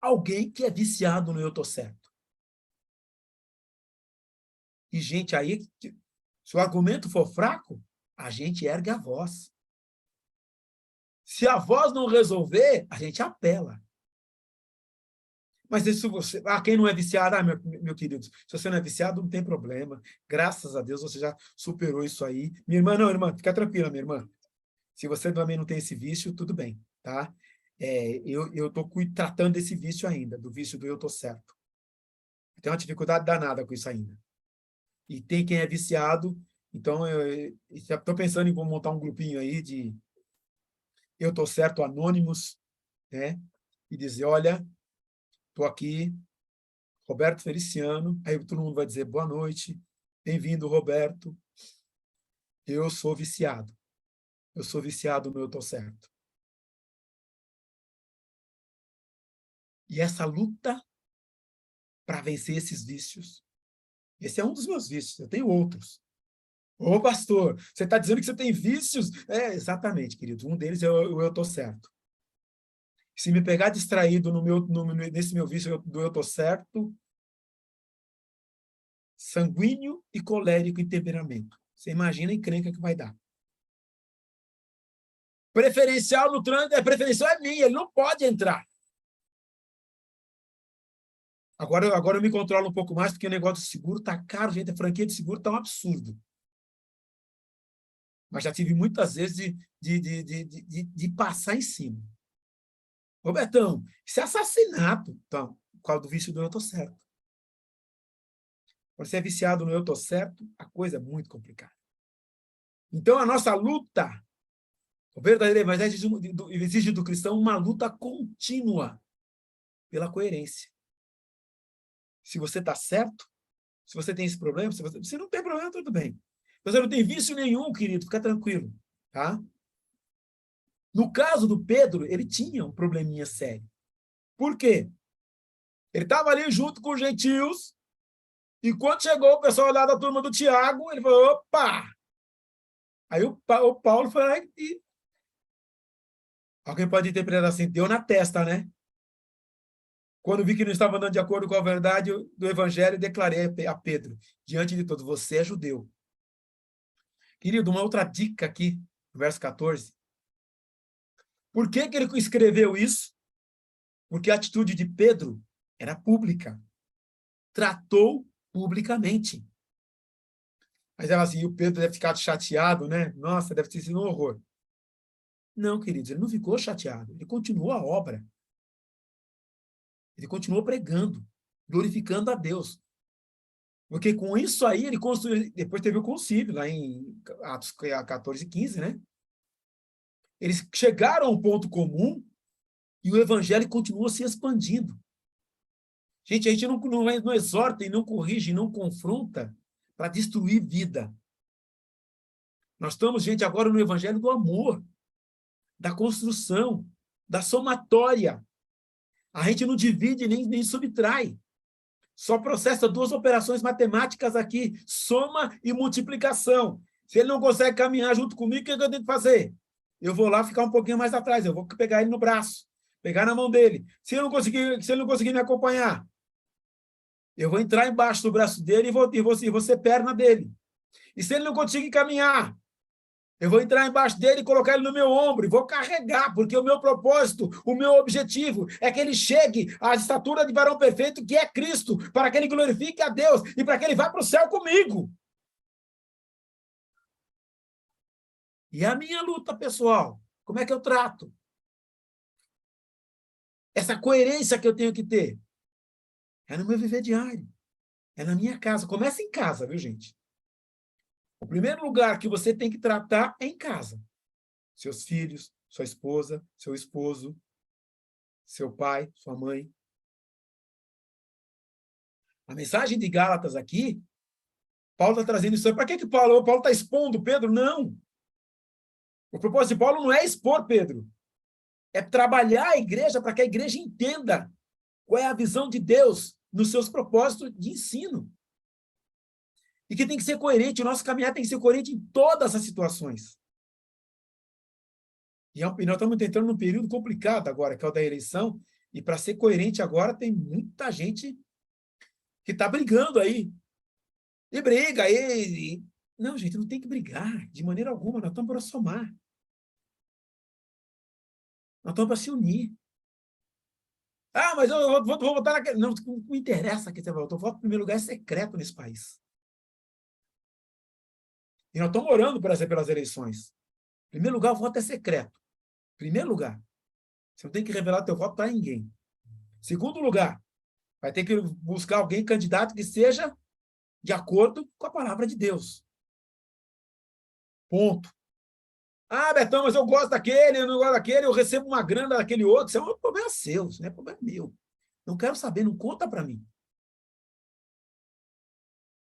alguém que é viciado no eu tô certo. E, gente, aí, se o argumento for fraco, a gente ergue a voz. Se a voz não resolver, a gente apela. Mas isso você... quem não é viciado, meu querido, se você não é viciado, não tem problema. Graças a Deus, você já superou isso aí. Minha irmã, não, irmã, fica tranquila, minha irmã. Se você também não tem esse vício, tudo bem, tá? Eu estou tratando desse vício ainda, do vício do eu tô certo. Tenho uma dificuldade danada com isso ainda. E tem quem é viciado, então eu estou pensando em montar um grupinho aí de eu tô certo anônimos, né? E dizer, olha, estou aqui, Roberto Feliciano, aí todo mundo vai dizer boa noite, bem-vindo, Roberto, eu sou viciado no eu tô certo. E essa luta para vencer esses vícios, esse é um dos meus vícios, eu tenho outros. Ô, pastor, você está dizendo que você tem vícios? É, exatamente, querido, um deles é o eu tô certo. Se me pegar distraído nesse meu vício do eu tô certo, sanguíneo e colérico em temperamento. Você imagina a encrenca que vai dar. Preferencial no trânsito, preferencial é minha, ele não pode entrar. Agora eu me controlo um pouco mais, porque o negócio de seguro está caro, gente, a franquia de seguro está um absurdo. Mas já tive muitas vezes de passar em cima. Robertão, isso é assassinato. Então, por causa do vício do eu tô certo. Quando você é viciado no eu tô certo, a coisa é muito complicada. Então, a nossa luta O verdadeiro evangelho exige do cristão uma luta contínua pela coerência. Se você está certo, se você tem esse problema, se você não tem problema, tudo bem. Se você não tem vício nenhum, querido, fica tranquilo, tá? No caso do Pedro, ele tinha um probleminha sério. Por quê? Ele estava ali junto com os gentios, e quando chegou o pessoal lá da turma do Tiago, ele falou, opa! Aí o Paulo foi lá e... Alguém pode interpretar assim, deu na testa, né? Quando vi que não estava andando de acordo com a verdade do evangelho, declarei a Pedro, diante de todos, você é judeu. Querido, uma outra dica aqui, no verso 14. Por que ele escreveu isso? Porque a atitude de Pedro era pública. Tratou publicamente. Mas ela assim, o Pedro deve ficar chateado, né? Nossa, deve ter sido um horror. Não, queridos, ele não ficou chateado. Ele continuou a obra. Ele continuou pregando, glorificando a Deus. Porque com isso aí, ele construiu... Depois teve o concílio, lá em Atos 14 e 15, né? Eles chegaram a um ponto comum e o evangelho continua se expandindo. Gente, a gente não exorta e não corrige e não confronta para destruir vida. Nós estamos, gente, agora no evangelho do amor, da construção, da somatória. A gente não divide nem subtrai. Só processa duas operações matemáticas aqui, soma e multiplicação. Se ele não consegue caminhar junto comigo, o que eu tenho que fazer? Eu vou lá ficar um pouquinho mais atrás, eu vou pegar ele no braço, pegar na mão dele. Se ele não conseguir me acompanhar, eu vou entrar embaixo do braço dele e vou ser perna dele. E se ele não conseguir caminhar, eu vou entrar embaixo dele e colocar ele no meu ombro e vou carregar, porque o meu propósito, o meu objetivo é que ele chegue à estatura de varão perfeito, que é Cristo, para que ele glorifique a Deus e para que ele vá para o céu comigo. E a minha luta, pessoal, como é que eu trato? Essa coerência que eu tenho que ter é no meu viver diário, é na minha casa. Começa em casa, viu, gente? O primeiro lugar que você tem que tratar é em casa. Seus filhos, sua esposa, seu esposo, seu pai, sua mãe. A mensagem de Gálatas aqui, Paulo está trazendo isso. Para que Paulo está expondo Pedro? Não. O propósito de Paulo não é expor Pedro. É trabalhar a igreja para que a igreja entenda qual é a visão de Deus nos seus propósitos de ensino. E que tem que ser coerente, o nosso caminhar tem que ser coerente em todas as situações. E nós estamos entrando num período complicado agora, que é o da eleição, e para ser coerente agora tem muita gente que está brigando aí. E briga, Não, gente, não tem que brigar, de maneira alguma, nós estamos para somar. Nós estamos para se unir. Ah, mas eu vou votar naquele... Não me interessa que você votou. O voto, em primeiro lugar, é secreto nesse país. E nós estamos orando pelas eleições. Em primeiro lugar, o voto é secreto. Em primeiro lugar. Você não tem que revelar teu voto para ninguém. Segundo lugar, vai ter que buscar alguém, candidato, que seja de acordo com a palavra de Deus. Ponto. Ah, Betão, mas eu gosto daquele, eu não gosto daquele, eu recebo uma grana daquele outro. Isso é um problema seu, isso não é problema meu. Não quero saber, não conta para mim.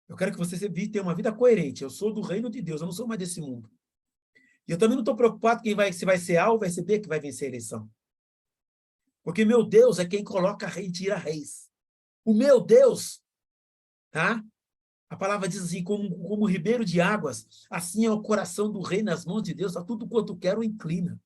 Eu quero que você tenha uma vida coerente. Eu sou do reino de Deus, eu não sou mais desse mundo. E eu também não estou preocupado se vai ser A ou vai ser B que vai vencer a eleição. Porque meu Deus é quem coloca rei e tira reis. O meu Deus, tá? A palavra diz assim, como ribeiro de águas, assim é o coração do rei nas mãos de Deus, a tudo quanto quer o inclina.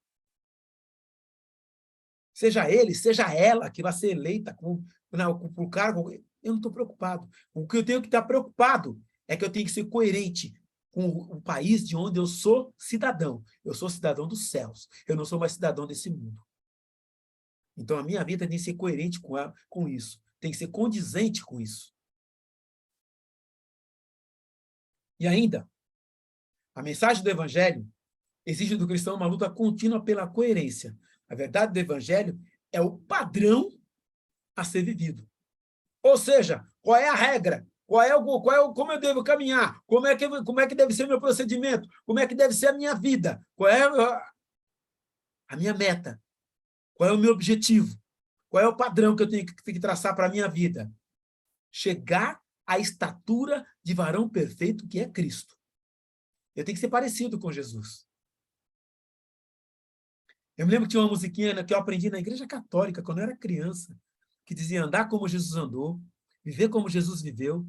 Seja ele, seja ela que vai ser eleita por cargo, eu não estou preocupado. O que eu tenho que estar preocupado é que eu tenho que ser coerente com o país de onde eu sou cidadão. Eu sou cidadão dos céus. Eu não sou mais cidadão desse mundo. Então, a minha vida tem que ser coerente com isso. Tem que ser condizente com isso. E ainda, a mensagem do Evangelho exige do cristão uma luta contínua pela coerência. A verdade do Evangelho é o padrão a ser vivido. Ou seja, qual é a regra? Como eu devo caminhar? Como é que deve ser meu procedimento? Como é que deve ser a minha vida? a minha meta, qual é o meu objetivo, qual é o padrão que eu tenho que traçar para a minha vida? Chegar à estatura de varão perfeito que é Cristo. Eu tenho que ser parecido com Jesus. Eu me lembro que tinha uma musiquinha que eu aprendi na igreja católica, quando eu era criança, que dizia andar como Jesus andou, viver como Jesus viveu,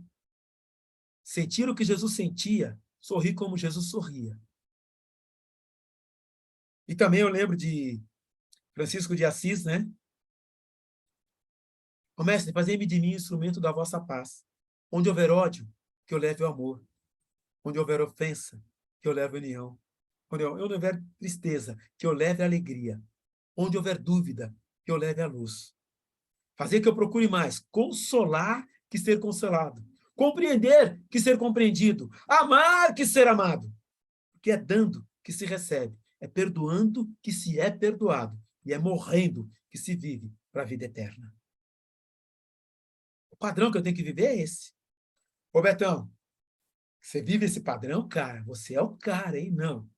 sentir o que Jesus sentia, sorrir como Jesus sorria. E também eu lembro de Francisco de Assis, né? Ó mestre, fazei-me de mim instrumento da vossa paz. Onde houver ódio, que eu leve o amor. Onde houver ofensa, que eu leve a união. Onde houver tristeza, que eu leve a alegria. Onde houver dúvida, que eu leve a luz. Fazer que eu procure mais consolar que ser consolado. Compreender que ser compreendido. Amar que ser amado. Porque é dando que se recebe. É perdoando que se é perdoado. E é morrendo que se vive para a vida eterna. O padrão que eu tenho que viver é esse. Ô, Betão, você vive esse padrão, cara? Você é o cara, hein? Não.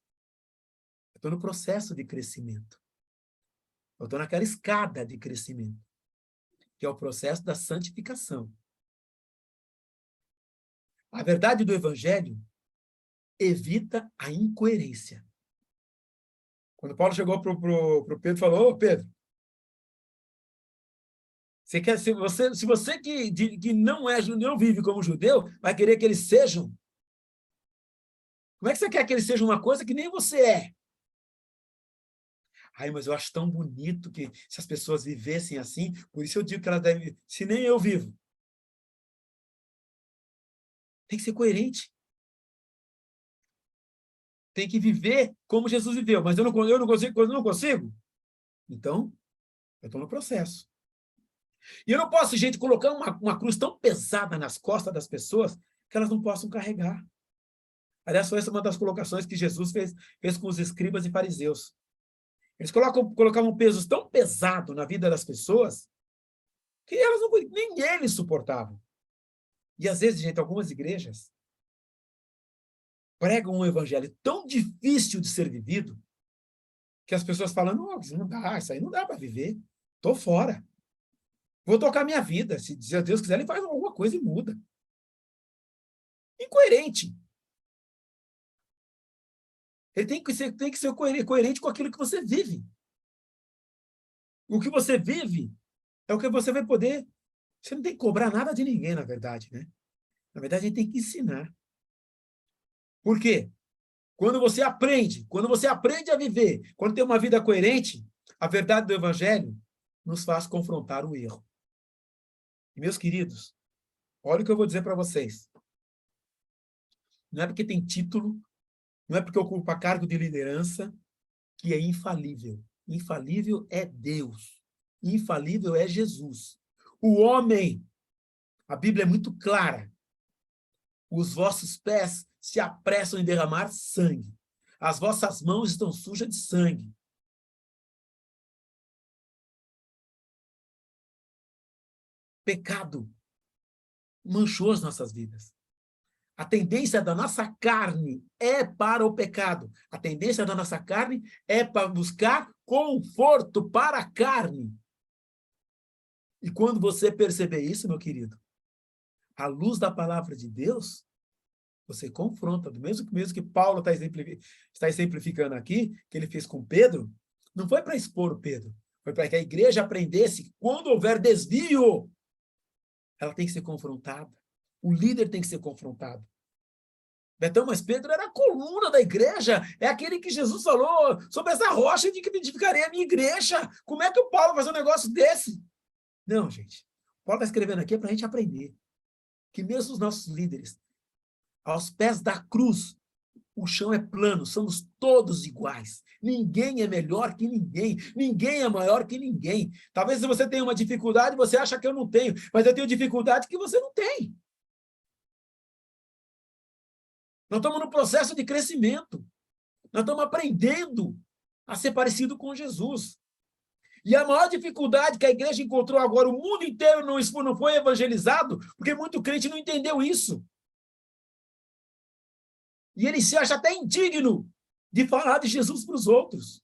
Eu estou no processo de crescimento. Eu estou naquela escada de crescimento, que é o processo da santificação. A verdade do Evangelho evita a incoerência. Quando Paulo chegou para o Pedro e falou, ô Pedro, se você que não é judeu, não vive como judeu, vai querer que eles sejam? Como é que você quer que eles sejam uma coisa que nem você é? Ai, mas eu acho tão bonito que se as pessoas vivessem assim, por isso eu digo que elas devem, se nem eu vivo. Tem que ser coerente. Tem que viver como Jesus viveu, mas eu não consigo. Então, eu estou no processo. E eu não posso, gente, colocar uma cruz tão pesada nas costas das pessoas que elas não possam carregar. Aliás, foi essa uma das colocações que Jesus fez com os escribas e fariseus. Eles colocavam pesos tão pesados na vida das pessoas que elas nem eles suportavam. E às vezes, gente, algumas igrejas pregam um evangelho tão difícil de ser vivido que as pessoas falam, não, isso aí não dá para viver. Estou fora. Vou tocar minha vida. Se Deus quiser, ele faz alguma coisa e muda. Incoerente. Ele tem que ser coerente com aquilo que você vive. O que você vive é o que você vai poder. Você não tem que cobrar nada de ninguém, na verdade, né? Na verdade, a gente tem que ensinar. Por quê? Quando você aprende a viver, quando tem uma vida coerente, a verdade do Evangelho nos faz confrontar o erro. E, meus queridos, olha o que eu vou dizer para vocês. Não é porque tem título, não é porque ocupa cargo de liderança, que é infalível. Infalível é Deus. Infalível é Jesus. O homem, a Bíblia é muito clara. Os vossos pés se apressam em derramar sangue. As vossas mãos estão sujas de sangue. Pecado manchou as nossas vidas. A tendência da nossa carne é para o pecado. A tendência da nossa carne é para buscar conforto para a carne. E quando você perceber isso, meu querido, à luz da palavra de Deus, você confronta, do mesmo que Paulo está exemplificando aqui, que ele fez com Pedro, não foi para expor o Pedro, foi para que a igreja aprendesse que quando houver desvio, ela tem que ser confrontada. O líder tem que ser confrontado. Betão, mas Pedro era a coluna da igreja, é aquele que Jesus falou sobre essa rocha de que edificarei a minha igreja. Como é que o Paulo faz um negócio desse? Não, gente. Paulo está escrevendo aqui para a gente aprender que mesmo os nossos líderes, aos pés da cruz, o chão é plano, somos todos iguais. Ninguém é melhor que ninguém, ninguém é maior que ninguém. Talvez se você tenha uma dificuldade, você acha que eu não tenho, mas eu tenho dificuldade que você não tem. Nós estamos no processo de crescimento. Nós estamos aprendendo a ser parecido com Jesus. E a maior dificuldade que a igreja encontrou agora, o mundo inteiro não foi evangelizado, porque muito crente não entendeu isso. E ele se acha até indigno de falar de Jesus para os outros.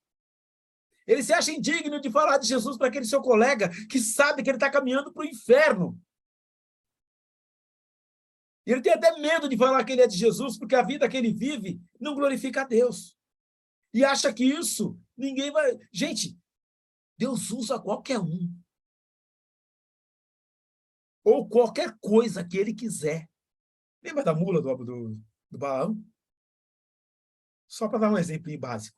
Ele se acha indigno de falar de Jesus para aquele seu colega que sabe que ele está caminhando para o inferno. Ele tem até medo de falar que ele é de Jesus, porque a vida que ele vive não glorifica a Deus. E acha que isso ninguém vai... Gente, Deus usa qualquer um. Ou qualquer coisa que ele quiser. Lembra da mula do Balaão? Só para dar um exemplo básico.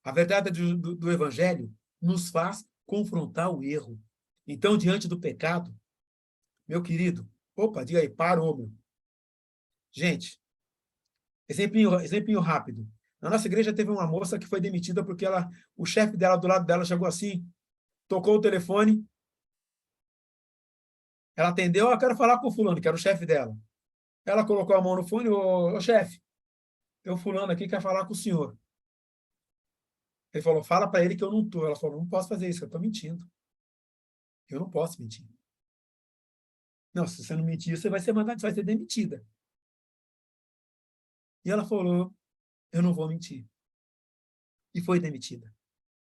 A verdade do Evangelho nos faz confrontar o erro. Então, diante do pecado, meu querido, opa, diga aí, parou, meu. Gente, exemplinho rápido. Na nossa igreja teve uma moça que foi demitida porque o chefe dela, do lado dela, chegou assim, tocou o telefone, ela atendeu, eu quero falar com o fulano, que era o chefe dela. Ela colocou a mão no fone, ô chefe, tem um fulano aqui que quer falar com o senhor. Ele falou, fala para ele que eu não estou. Ela falou, não posso fazer isso, eu estou mentindo. Eu não posso mentir. Não, se você não mentir, você vai ser mandada, você vai ser demitida. E ela falou, eu não vou mentir. E foi demitida.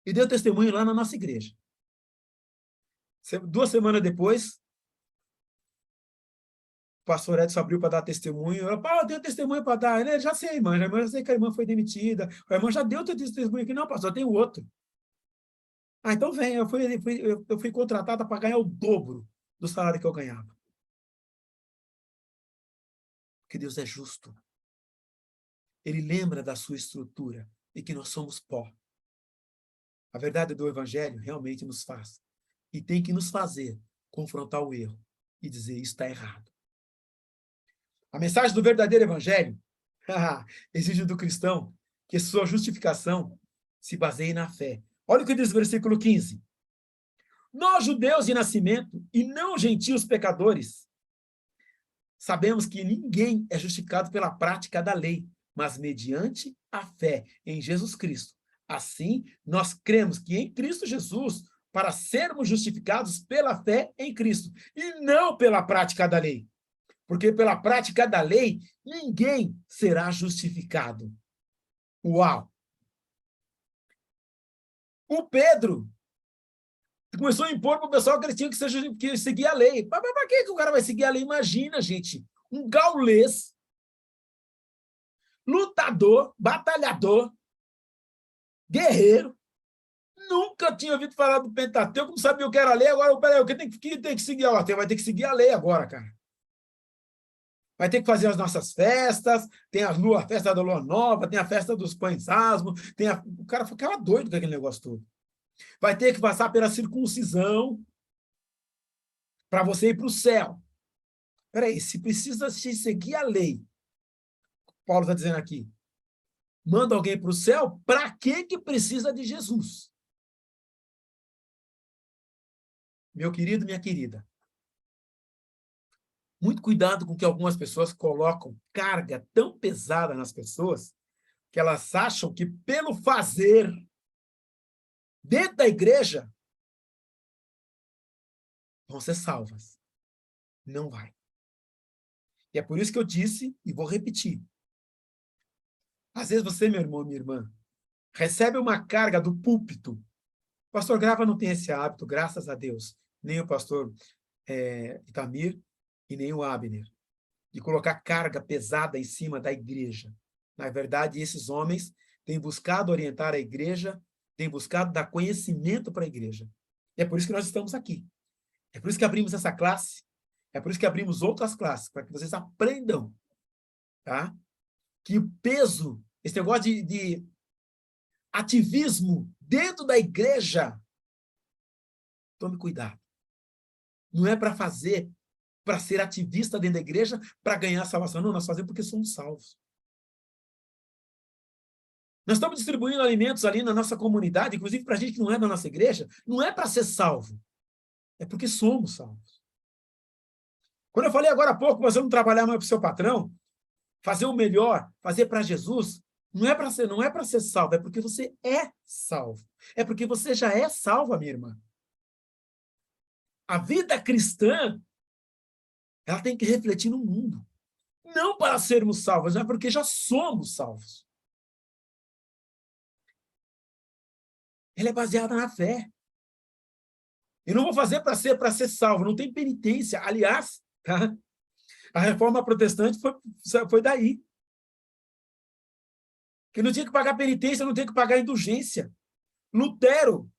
E deu testemunho lá na nossa igreja. 2 semanas depois, o pastor Edson abriu para dar testemunho. Eu tenho testemunho para dar. Ele, já sei, irmã, já sei que a irmã foi demitida. A irmã já deu testemunho aqui. Não, pastor, tem outro. Ah, então vem. Eu fui contratada para ganhar o dobro do salário que eu ganhava. Porque Deus é justo. Ele lembra da sua estrutura e que nós somos pó. A verdade do Evangelho realmente nos faz. E tem que nos fazer confrontar o erro e dizer, isso está errado. A mensagem do verdadeiro Evangelho exige do cristão que sua justificação se baseie na fé. Olha o que diz o versículo 15. Nós, judeus de nascimento, e não gentios pecadores, sabemos que ninguém é justificado pela prática da lei, mas mediante a fé em Jesus Cristo. Assim, nós cremos que em Cristo Jesus, para sermos justificados pela fé em Cristo, e não pela prática da lei. Porque pela prática da lei, ninguém será justificado. Uau! O Pedro começou a impor para o pessoal que eles tinham que seguir a lei. Mas para que o cara vai seguir a lei? Imagina, gente, um gaulês, lutador, batalhador, guerreiro, nunca tinha ouvido falar do Pentateuco, não sabia o que era a lei, agora, peraí, tem que seguir a lei? Vai ter que seguir a lei agora, cara. Vai ter que fazer as nossas festas, tem a festa da lua nova, tem a festa dos pães asmos, o cara ficava doido com aquele negócio todo. Vai ter que passar pela circuncisão para você ir para o céu. Peraí, se precisa se seguir a lei, Paulo está dizendo aqui, manda alguém para o céu, para que precisa de Jesus? Meu querido, minha querida, muito cuidado com que algumas pessoas colocam carga tão pesada nas pessoas que elas acham que pelo fazer dentro da igreja vão ser salvas. Não vai. E é por isso que eu disse, e vou repetir. Às vezes você, meu irmão, minha irmã, recebe uma carga do púlpito. O pastor Grava não tem esse hábito, graças a Deus. Nem o pastor Itamir e nem o Abner. De colocar carga pesada em cima da igreja. Na verdade, esses homens têm buscado orientar a igreja, têm buscado dar conhecimento para a igreja. E é por isso que nós estamos aqui. É por isso que abrimos essa classe. É por isso que abrimos outras classes, para que vocês aprendam, tá? Que o peso, esse negócio de ativismo dentro da igreja, tome cuidado. Não é para fazer, para ser ativista dentro da igreja, para ganhar salvação. Não, nós fazemos porque somos salvos. Nós estamos distribuindo alimentos ali na nossa comunidade, inclusive para gente que não é da nossa igreja, não é para ser salvo, é porque somos salvos. Quando eu falei agora há pouco, você não trabalhar mais para o seu patrão, fazer o melhor, fazer para Jesus, não é para ser salvo, é porque você é salvo. É porque você já é salva, minha irmã. A vida cristã, ela tem que refletir no mundo. Não para sermos salvos, mas porque já somos salvos. Ela é baseada na fé. Eu não vou fazer para ser salvo, não tem penitência. Aliás, tá? A reforma protestante foi daí. Que não tinha que pagar penitência, não tinha que pagar indulgência. Lutero,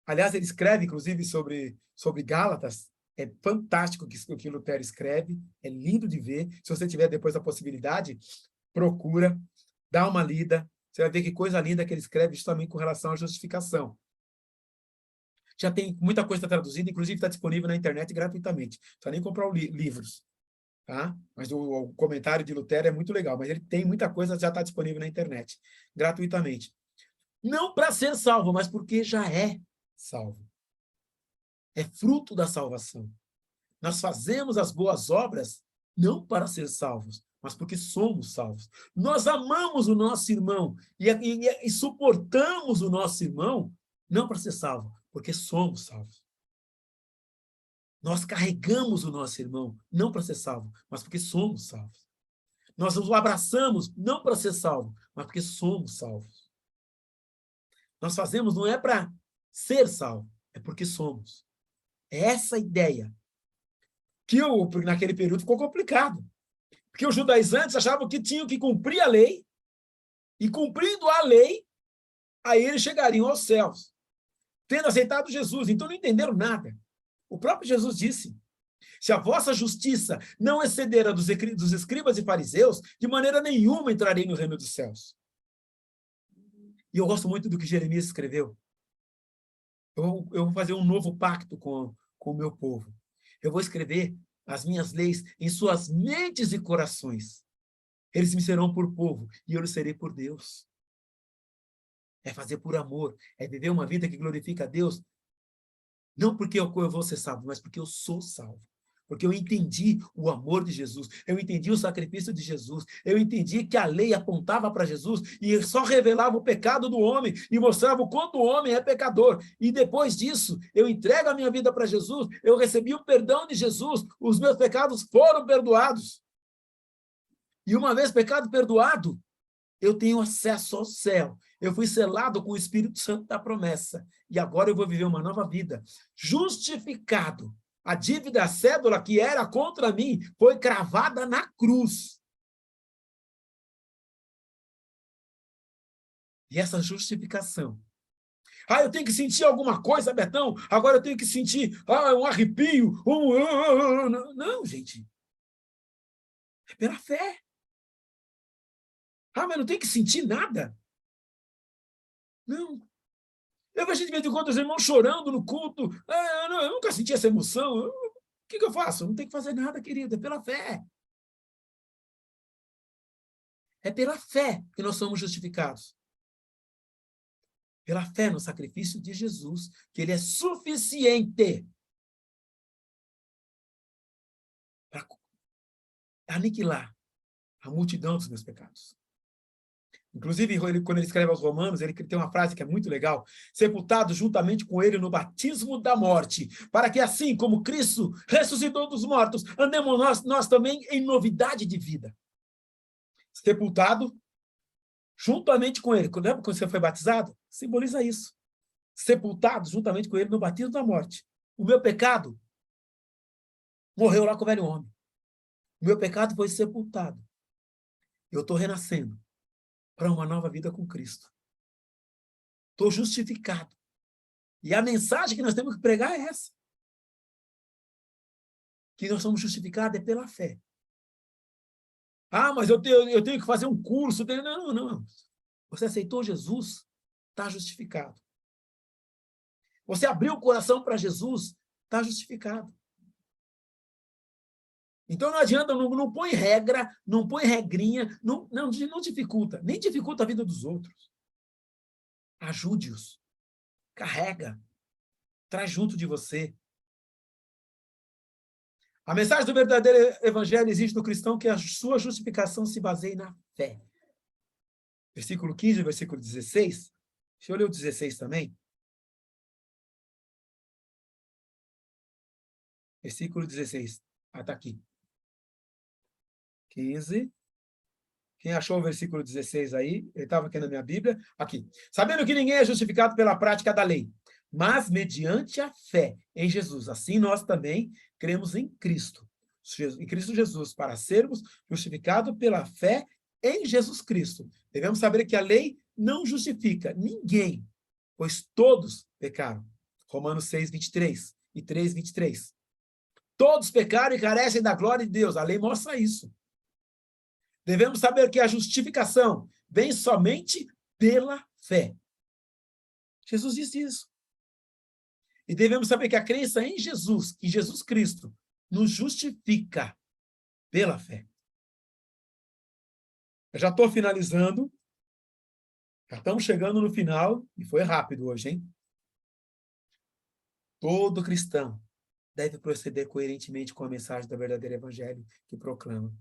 aliás, ele escreve, inclusive, sobre Gálatas. É fantástico o que Lutero escreve, é lindo de ver. Se você tiver depois a possibilidade, procura, dá uma lida. Você vai ver que coisa linda que ele escreve justamente com relação à justificação. Já tem muita coisa traduzida, inclusive está disponível na internet gratuitamente. Não precisa nem comprar livros. Tá? Mas o comentário de Lutero é muito legal, mas ele tem muita coisa que já está disponível na internet, gratuitamente. Não para ser salvo, mas porque já é salvo. É fruto da salvação. Nós fazemos as boas obras não para ser salvos, mas porque somos salvos. Nós amamos o nosso irmão e suportamos o nosso irmão não para ser salvo, porque somos salvos. Nós carregamos o nosso irmão não para ser salvo, mas porque somos salvos. Nós o abraçamos não para ser salvo, mas porque somos salvos. Nós fazemos não é para ser salvo, é porque somos. É essa ideia que naquele período ficou complicado. Porque os judaizantes achavam que tinham que cumprir a lei, e cumprindo a lei, aí eles chegariam aos céus, tendo aceitado Jesus. Então não entenderam nada. O próprio Jesus disse: se a vossa justiça não exceder a dos escribas e fariseus, de maneira nenhuma entrarei no reino dos céus. E eu gosto muito do que Jeremias escreveu. Eu vou fazer um novo pacto com o meu povo. Eu vou escrever as minhas leis em suas mentes e corações. Eles me serão por povo e eu lhes serei por Deus. É fazer por amor, é viver uma vida que glorifica a Deus, não porque eu vou ser salvo, mas porque eu sou salvo. Porque eu entendi o amor de Jesus, eu entendi o sacrifício de Jesus, eu entendi que a lei apontava para Jesus e só revelava o pecado do homem e mostrava o quanto o homem é pecador. E depois disso, eu entrego a minha vida para Jesus, eu recebi o perdão de Jesus, os meus pecados foram perdoados. E uma vez pecado perdoado, eu tenho acesso ao céu. Eu fui selado com o Espírito Santo da promessa. E agora eu vou viver uma nova vida. Justificado. A dívida, a cédula que era contra mim, foi cravada na cruz. E essa justificação. Ah, eu tenho que sentir alguma coisa, Betão. Agora eu tenho que sentir um arrepio. Não, gente. É pela fé. Ah, mas não tem que sentir nada? Não. Eu vejo de vez em quando os irmãos chorando no culto. Eu nunca senti essa emoção. O que eu faço? Não tem que fazer nada, querido. É pela fé. É pela fé que nós somos justificados. Pela fé no sacrifício de Jesus, que ele é suficiente para aniquilar a multidão dos meus pecados. Inclusive, quando ele escreve aos Romanos, ele tem uma frase que é muito legal: sepultado juntamente com ele no batismo da morte, para que assim como Cristo ressuscitou dos mortos, andemos nós também em novidade de vida. Sepultado juntamente com ele. Lembra quando você foi batizado? Simboliza isso. Sepultado juntamente com ele no batismo da morte. O meu pecado morreu lá com o velho homem. O meu pecado foi sepultado. Eu estou renascendo para uma nova vida com Cristo. Estou justificado. E a mensagem que nós temos que pregar é essa. Que nós somos justificados é pela fé. Ah, mas eu tenho que fazer um curso. Não. Você aceitou Jesus, está justificado. Você abriu o coração para Jesus, está justificado. Então não adianta, não põe regra, não põe regrinha, não dificulta, nem dificulta a vida dos outros. Ajude-os, carrega, traz junto de você. A mensagem do verdadeiro evangelho exige do cristão que a sua justificação se baseie na fé. Versículo 15 e versículo 16. Deixa eu ler o 16 também. Versículo 16. Ah, está aqui. 15 Quem achou o versículo 16 aí? Ele estava aqui na minha Bíblia. Aqui. Sabendo que ninguém é justificado pela prática da lei, mas mediante a fé em Jesus. Assim nós também cremos em Cristo. Em Cristo Jesus, para sermos justificados pela fé em Jesus Cristo. Devemos saber que a lei não justifica ninguém, pois todos pecaram. Romanos 6, 23 e 3, 23. Todos pecaram e carecem da glória de Deus. A lei mostra isso. Devemos saber que a justificação vem somente pela fé. Jesus disse isso. E devemos saber que a crença em Jesus Cristo, nos justifica pela fé. Eu já estou finalizando. Já estamos chegando no final, e foi rápido hoje, hein? Todo cristão deve proceder coerentemente com a mensagem do verdadeiro evangelho que proclama.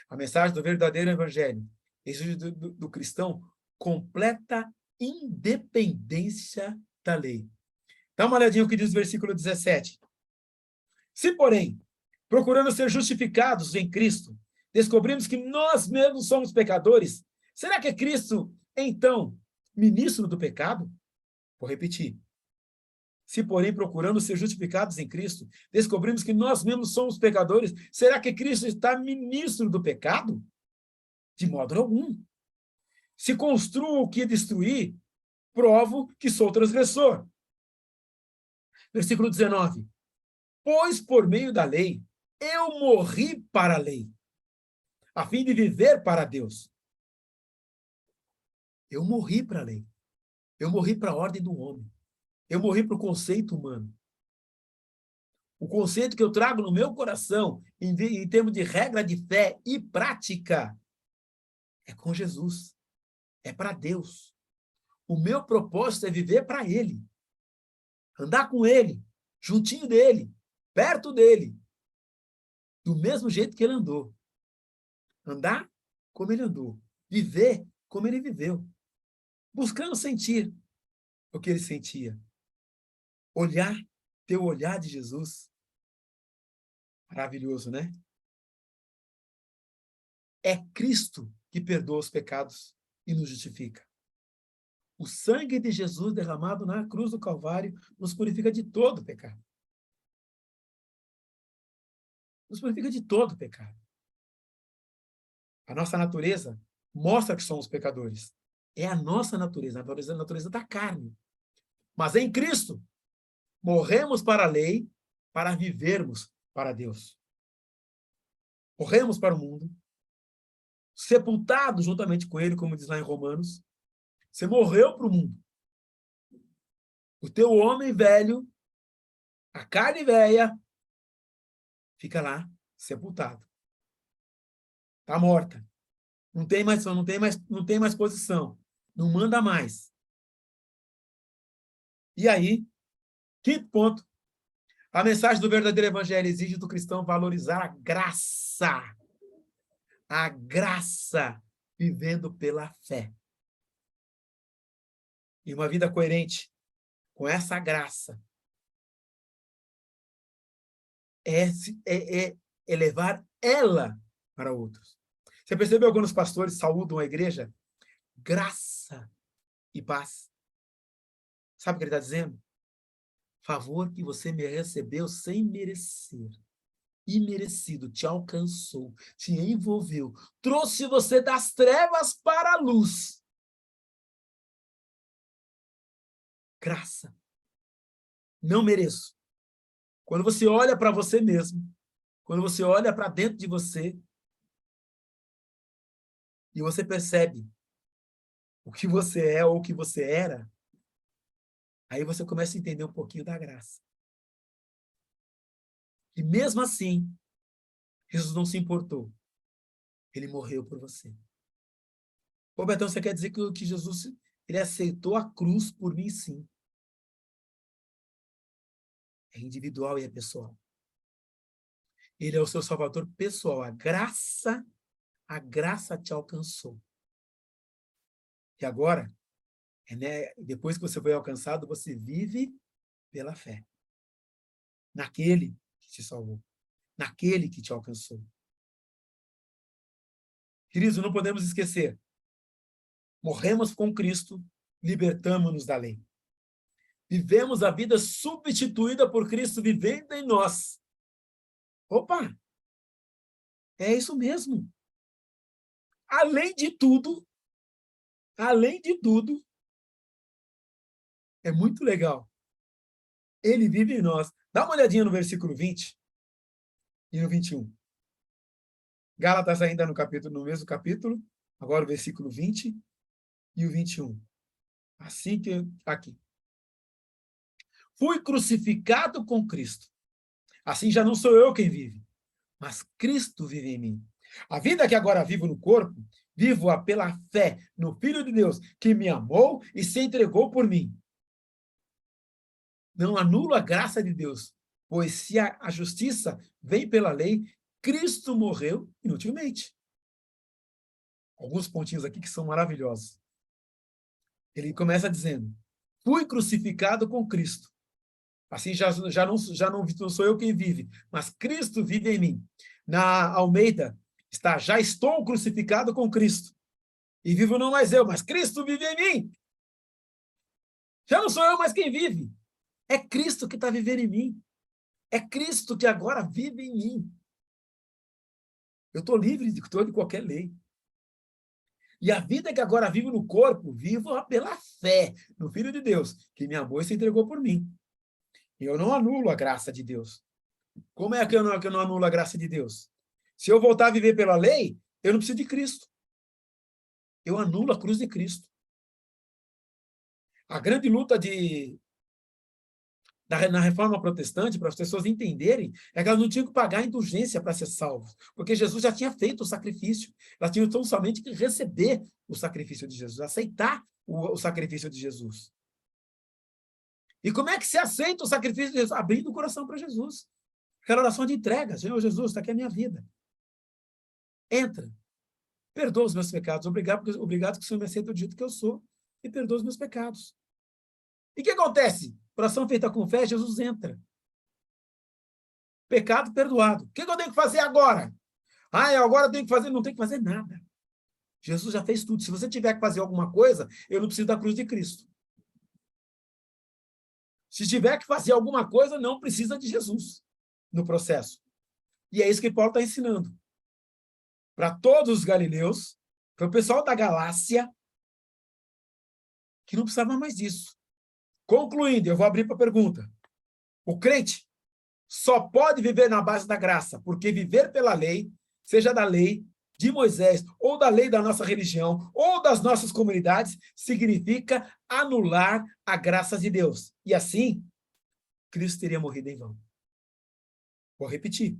A mensagem do verdadeiro evangelho exige do cristão completa independência da lei. Dá uma olhadinha o que diz o versículo 17. Se, porém, procurando ser justificados em Cristo, descobrimos que nós mesmos somos pecadores, será que é Cristo, então, ministro do pecado? Vou repetir. Se, porém, procurando ser justificados em Cristo, descobrimos que nós mesmos somos pecadores, será que Cristo está ministro do pecado? De modo algum. Se construo o que destruir, provo que sou transgressor. Versículo 19. Pois por meio da lei, eu morri para a lei, a fim de viver para Deus. Eu morri para a lei. Eu morri para a ordem do homem. Eu morri para o conceito humano. O conceito que eu trago no meu coração, em termos de regra de fé e prática, é com Jesus. É para Deus. O meu propósito é viver para Ele. Andar com Ele, juntinho dEle, perto dEle. Do mesmo jeito que Ele andou. Andar como Ele andou. Viver como Ele viveu. Buscando sentir o que Ele sentia. Olhar, ter o olhar de Jesus. Maravilhoso, né? É Cristo que perdoa os pecados e nos justifica. O sangue de Jesus derramado na cruz do Calvário nos purifica de todo pecado. Nos purifica de todo pecado. A nossa natureza mostra que somos pecadores. É a nossa natureza, a natureza da carne. Mas em Cristo, morremos para a lei para vivermos para Deus. Morremos para o mundo, sepultados juntamente com Ele, como diz lá em Romanos. Você morreu para o mundo. O teu homem velho, a carne velha, fica lá, sepultado. Está morta. Não tem mais posição. Não manda mais. E aí, quinto ponto, a mensagem do verdadeiro evangelho exige do cristão valorizar a graça. A graça, vivendo pela fé. E uma vida coerente com essa graça é levar ela para outros. Você percebeu quando os pastores saúdam a igreja? Graça e paz. Sabe o que ele está dizendo? Favor que você me recebeu sem merecer. Imerecido, te alcançou, te envolveu, trouxe você das trevas para a luz. Graça. Não mereço. Quando você olha para você mesmo, quando você olha para dentro de você, e você percebe o que você é ou o que você era, aí você começa a entender um pouquinho da graça. E mesmo assim, Jesus não se importou. Ele morreu por você. Ô, Betão, você quer dizer que Jesus ele aceitou a cruz por mim, sim. É individual e é pessoal. Ele é o seu salvador pessoal. A graça te alcançou. E agora, depois que você foi alcançado, você vive pela fé. Naquele que te salvou. Naquele que te alcançou. Queridos, não podemos esquecer. Morremos com Cristo, libertamos-nos da lei. Vivemos a vida substituída por Cristo vivendo em nós. Opa! É isso mesmo. Além de tudo, é muito legal. Ele vive em nós. Dá uma olhadinha no versículo 20 e no 21. Gálatas ainda no mesmo capítulo, agora o versículo 20 e o 21. Assim que aqui. Fui crucificado com Cristo. Assim já não sou eu quem vive, mas Cristo vive em mim. A vida que agora vivo no corpo, vivo-a pela fé no Filho de Deus, que me amou e se entregou por mim. Não anulo a graça de Deus, pois se a justiça vem pela lei, Cristo morreu inutilmente. Alguns pontinhos aqui que são maravilhosos. Ele começa dizendo, fui crucificado com Cristo. Assim já não sou eu quem vive, mas Cristo vive em mim. Na Almeida está, já estou crucificado com Cristo. E vivo não mais eu, mas Cristo vive em mim. Já não sou eu mais quem vive. É Cristo que está vivendo em mim. É Cristo que agora vive em mim. Eu estou livre de toda e qualquer lei. E a vida que agora vivo no corpo, vivo pela fé no Filho de Deus, que me amou e se entregou por mim. Eu não anulo a graça de Deus. Como é que eu não anulo a graça de Deus? Se eu voltar a viver pela lei, eu não preciso de Cristo. Eu anulo a cruz de Cristo. A grande luta na reforma protestante, para as pessoas entenderem, é que elas não tinham que pagar indulgência para ser salvos, porque Jesus já tinha feito o sacrifício. Elas tinham então somente que receber o sacrifício de Jesus, aceitar o sacrifício de Jesus. E como é que se aceita o sacrifício de Jesus? Abrindo o coração para Jesus. Aquela oração de entrega. Senhor Jesus, está aqui a minha vida. Entra. Perdoa os meus pecados. Obrigado que o Senhor me aceita do jeito que eu sou e perdoa os meus pecados. E o que acontece? Oração feita com fé, Jesus entra. Pecado perdoado. O que eu tenho que fazer agora? Agora eu tenho que fazer. Não tenho que fazer nada. Jesus já fez tudo. Se você tiver que fazer alguma coisa, eu não preciso da cruz de Cristo. Se tiver que fazer alguma coisa, não precisa de Jesus no processo. E é isso que Paulo está ensinando. Para todos os galileus, para o pessoal da Galácia, que não precisava mais disso. Concluindo, eu vou abrir para a pergunta. O crente só pode viver na base da graça, porque viver pela lei, seja da lei de Moisés, ou da lei da nossa religião, ou das nossas comunidades, significa anular a graça de Deus. E assim, Cristo teria morrido em vão. Vou repetir.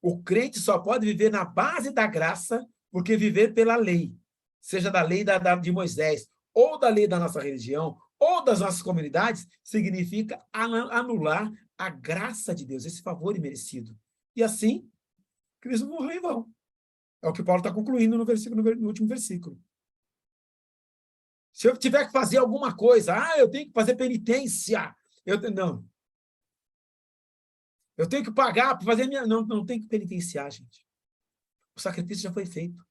O crente só pode viver na base da graça, porque viver pela lei, seja da lei de Moisés, ou da lei da nossa religião, ou das nossas comunidades, significa anular a graça de Deus, esse favor imerecido. E assim, Cristo morreu em vão. É o que Paulo está concluindo no último versículo. Se eu tiver que fazer alguma coisa, eu tenho que fazer penitência. Não. Eu tenho que pagar para fazer minha. Não tem que penitenciar, gente. O sacrifício já foi feito.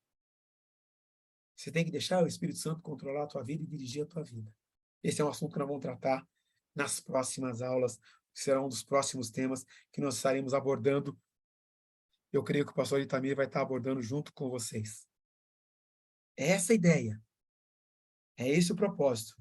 Você tem que deixar o Espírito Santo controlar a tua vida e dirigir a tua vida. Esse é um assunto que nós vamos tratar nas próximas aulas, que será um dos próximos temas que nós estaremos abordando. Eu creio que o pastor Itamir vai estar abordando junto com vocês. É essa a ideia. É esse o propósito.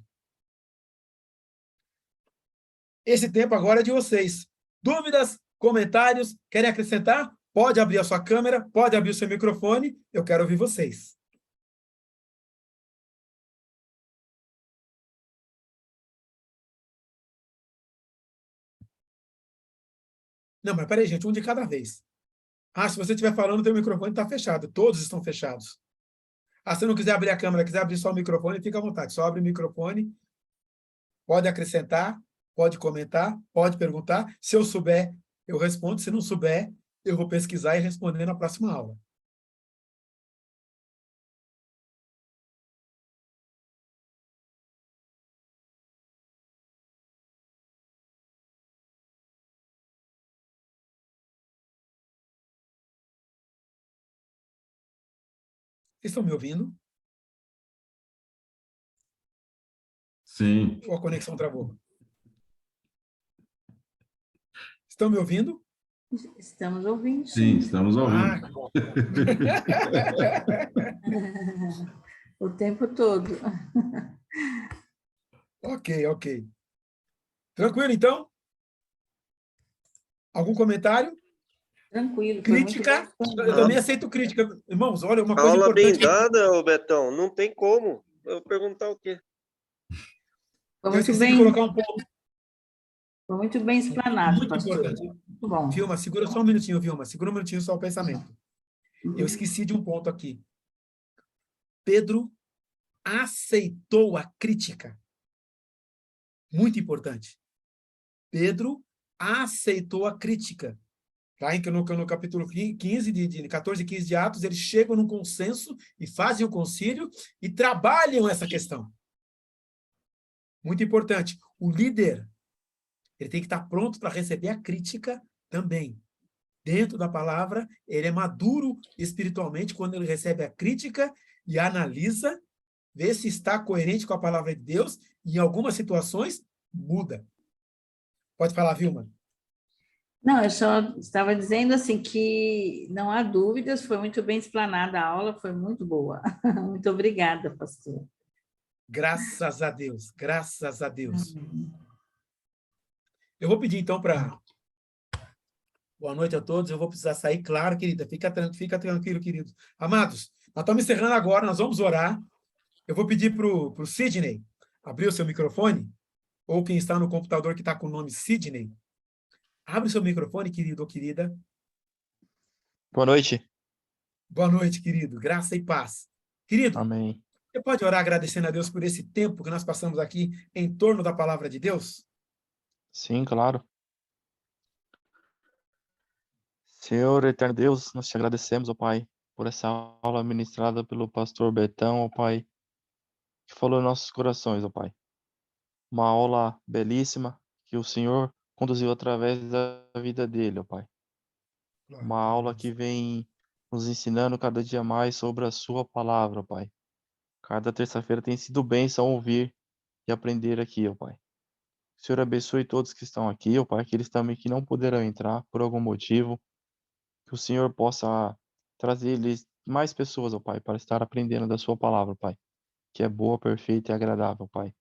Esse tempo agora é de vocês. Dúvidas, comentários, querem acrescentar? Pode abrir a sua câmera, pode abrir o seu microfone, eu quero ouvir vocês. Não, mas peraí, gente, um de cada vez. Se você estiver falando, o teu microfone está fechado. Todos estão fechados. Se não quiser abrir a câmera, quiser abrir só o microfone, fica à vontade. Só abre o microfone, pode acrescentar, pode comentar, pode perguntar. Se eu souber, eu respondo. Se não souber, eu vou pesquisar e responder na próxima aula. Vocês estão me ouvindo? Sim. Ou a conexão travou? Estão me ouvindo? Estamos ouvindo, Sim, sim. estamos Ah, ouvindo. que bom. O tempo todo. Ok, ok. Tranquilo, então? Algum comentário? Tranquilo, foi muito Crítica? bem. Eu também aceito crítica. Irmãos, olha, uma coisa Aula bem importante. dada, ô Betão. Não tem como. Eu vou perguntar o quê? Foi Eu muito esqueci de bem, colocar um ponto foi muito bem explanado, muito pastor. importante. Muito bom. Vilma, segura só um minutinho, Vilma. Segura um minutinho só o pensamento. Eu esqueci de um ponto aqui. Pedro aceitou a crítica. Muito importante. Pedro aceitou a crítica. Tá? No capítulo 15, 14 e 15 de Atos, eles chegam num consenso e fazem o concílio e trabalham essa questão. Muito importante. O líder, ele tem que estar pronto para receber a crítica também. Dentro da palavra, ele é maduro espiritualmente quando ele recebe a crítica e analisa, vê se está coerente com a palavra de Deus e, em algumas situações, muda. Pode falar, Vilma. Não, eu só estava dizendo assim que não há dúvidas, foi muito bem explanada a aula, foi muito boa. Muito obrigada, pastor. Graças a Deus, graças a Deus. Eu vou pedir, então, para... Boa noite a todos. Eu vou precisar sair, claro, querida. Fica tranquilo, querido. Amados, nós estamos encerrando agora, nós vamos orar. Eu vou pedir para o Sidney abrir o seu microfone, ou quem está no computador que está com o nome Sidney. Abre o seu microfone, querido ou querida. Boa noite. Boa noite, querido. Graça e paz. Querido, Amém. você pode orar agradecendo a Deus por esse tempo que nós passamos aqui em torno da palavra de Deus? Sim, claro. Senhor eterno Deus, nós te agradecemos, ó Pai, por essa aula ministrada pelo pastor Betão, ó Pai, que falou em nossos corações, ó Pai. Uma aula belíssima que o Senhor conduziu através da vida dele, ó Pai. Uma aula que vem nos ensinando cada dia mais sobre a sua palavra, ó Pai. Cada terça-feira tem sido bênção ouvir e aprender aqui, ó Pai. O Senhor abençoe todos que estão aqui, ó Pai, aqueles também que não puderam entrar por algum motivo. Que o Senhor possa trazer-lhes mais pessoas, ó Pai, para estar aprendendo da sua palavra, Pai, que é boa, perfeita e agradável, Pai.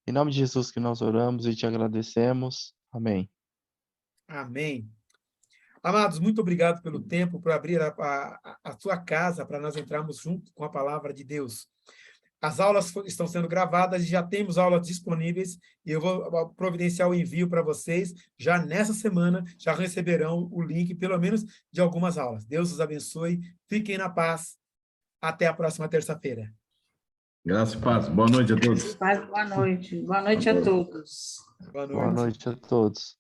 Em nome de Jesus que nós oramos e te agradecemos. Amém. Amém. Amados, muito obrigado pelo tempo, por abrir a sua casa para nós entrarmos junto com a palavra de Deus. As aulas estão sendo gravadas e já temos aulas disponíveis e eu vou providenciar o envio para vocês. Já nessa semana, já receberão o link, pelo menos, de algumas aulas. Deus os abençoe. Fiquem na paz. Até a próxima terça-feira. Graças e paz. Boa noite a todos. Boa noite. Boa noite a todos. Boa noite. Boa noite a todos.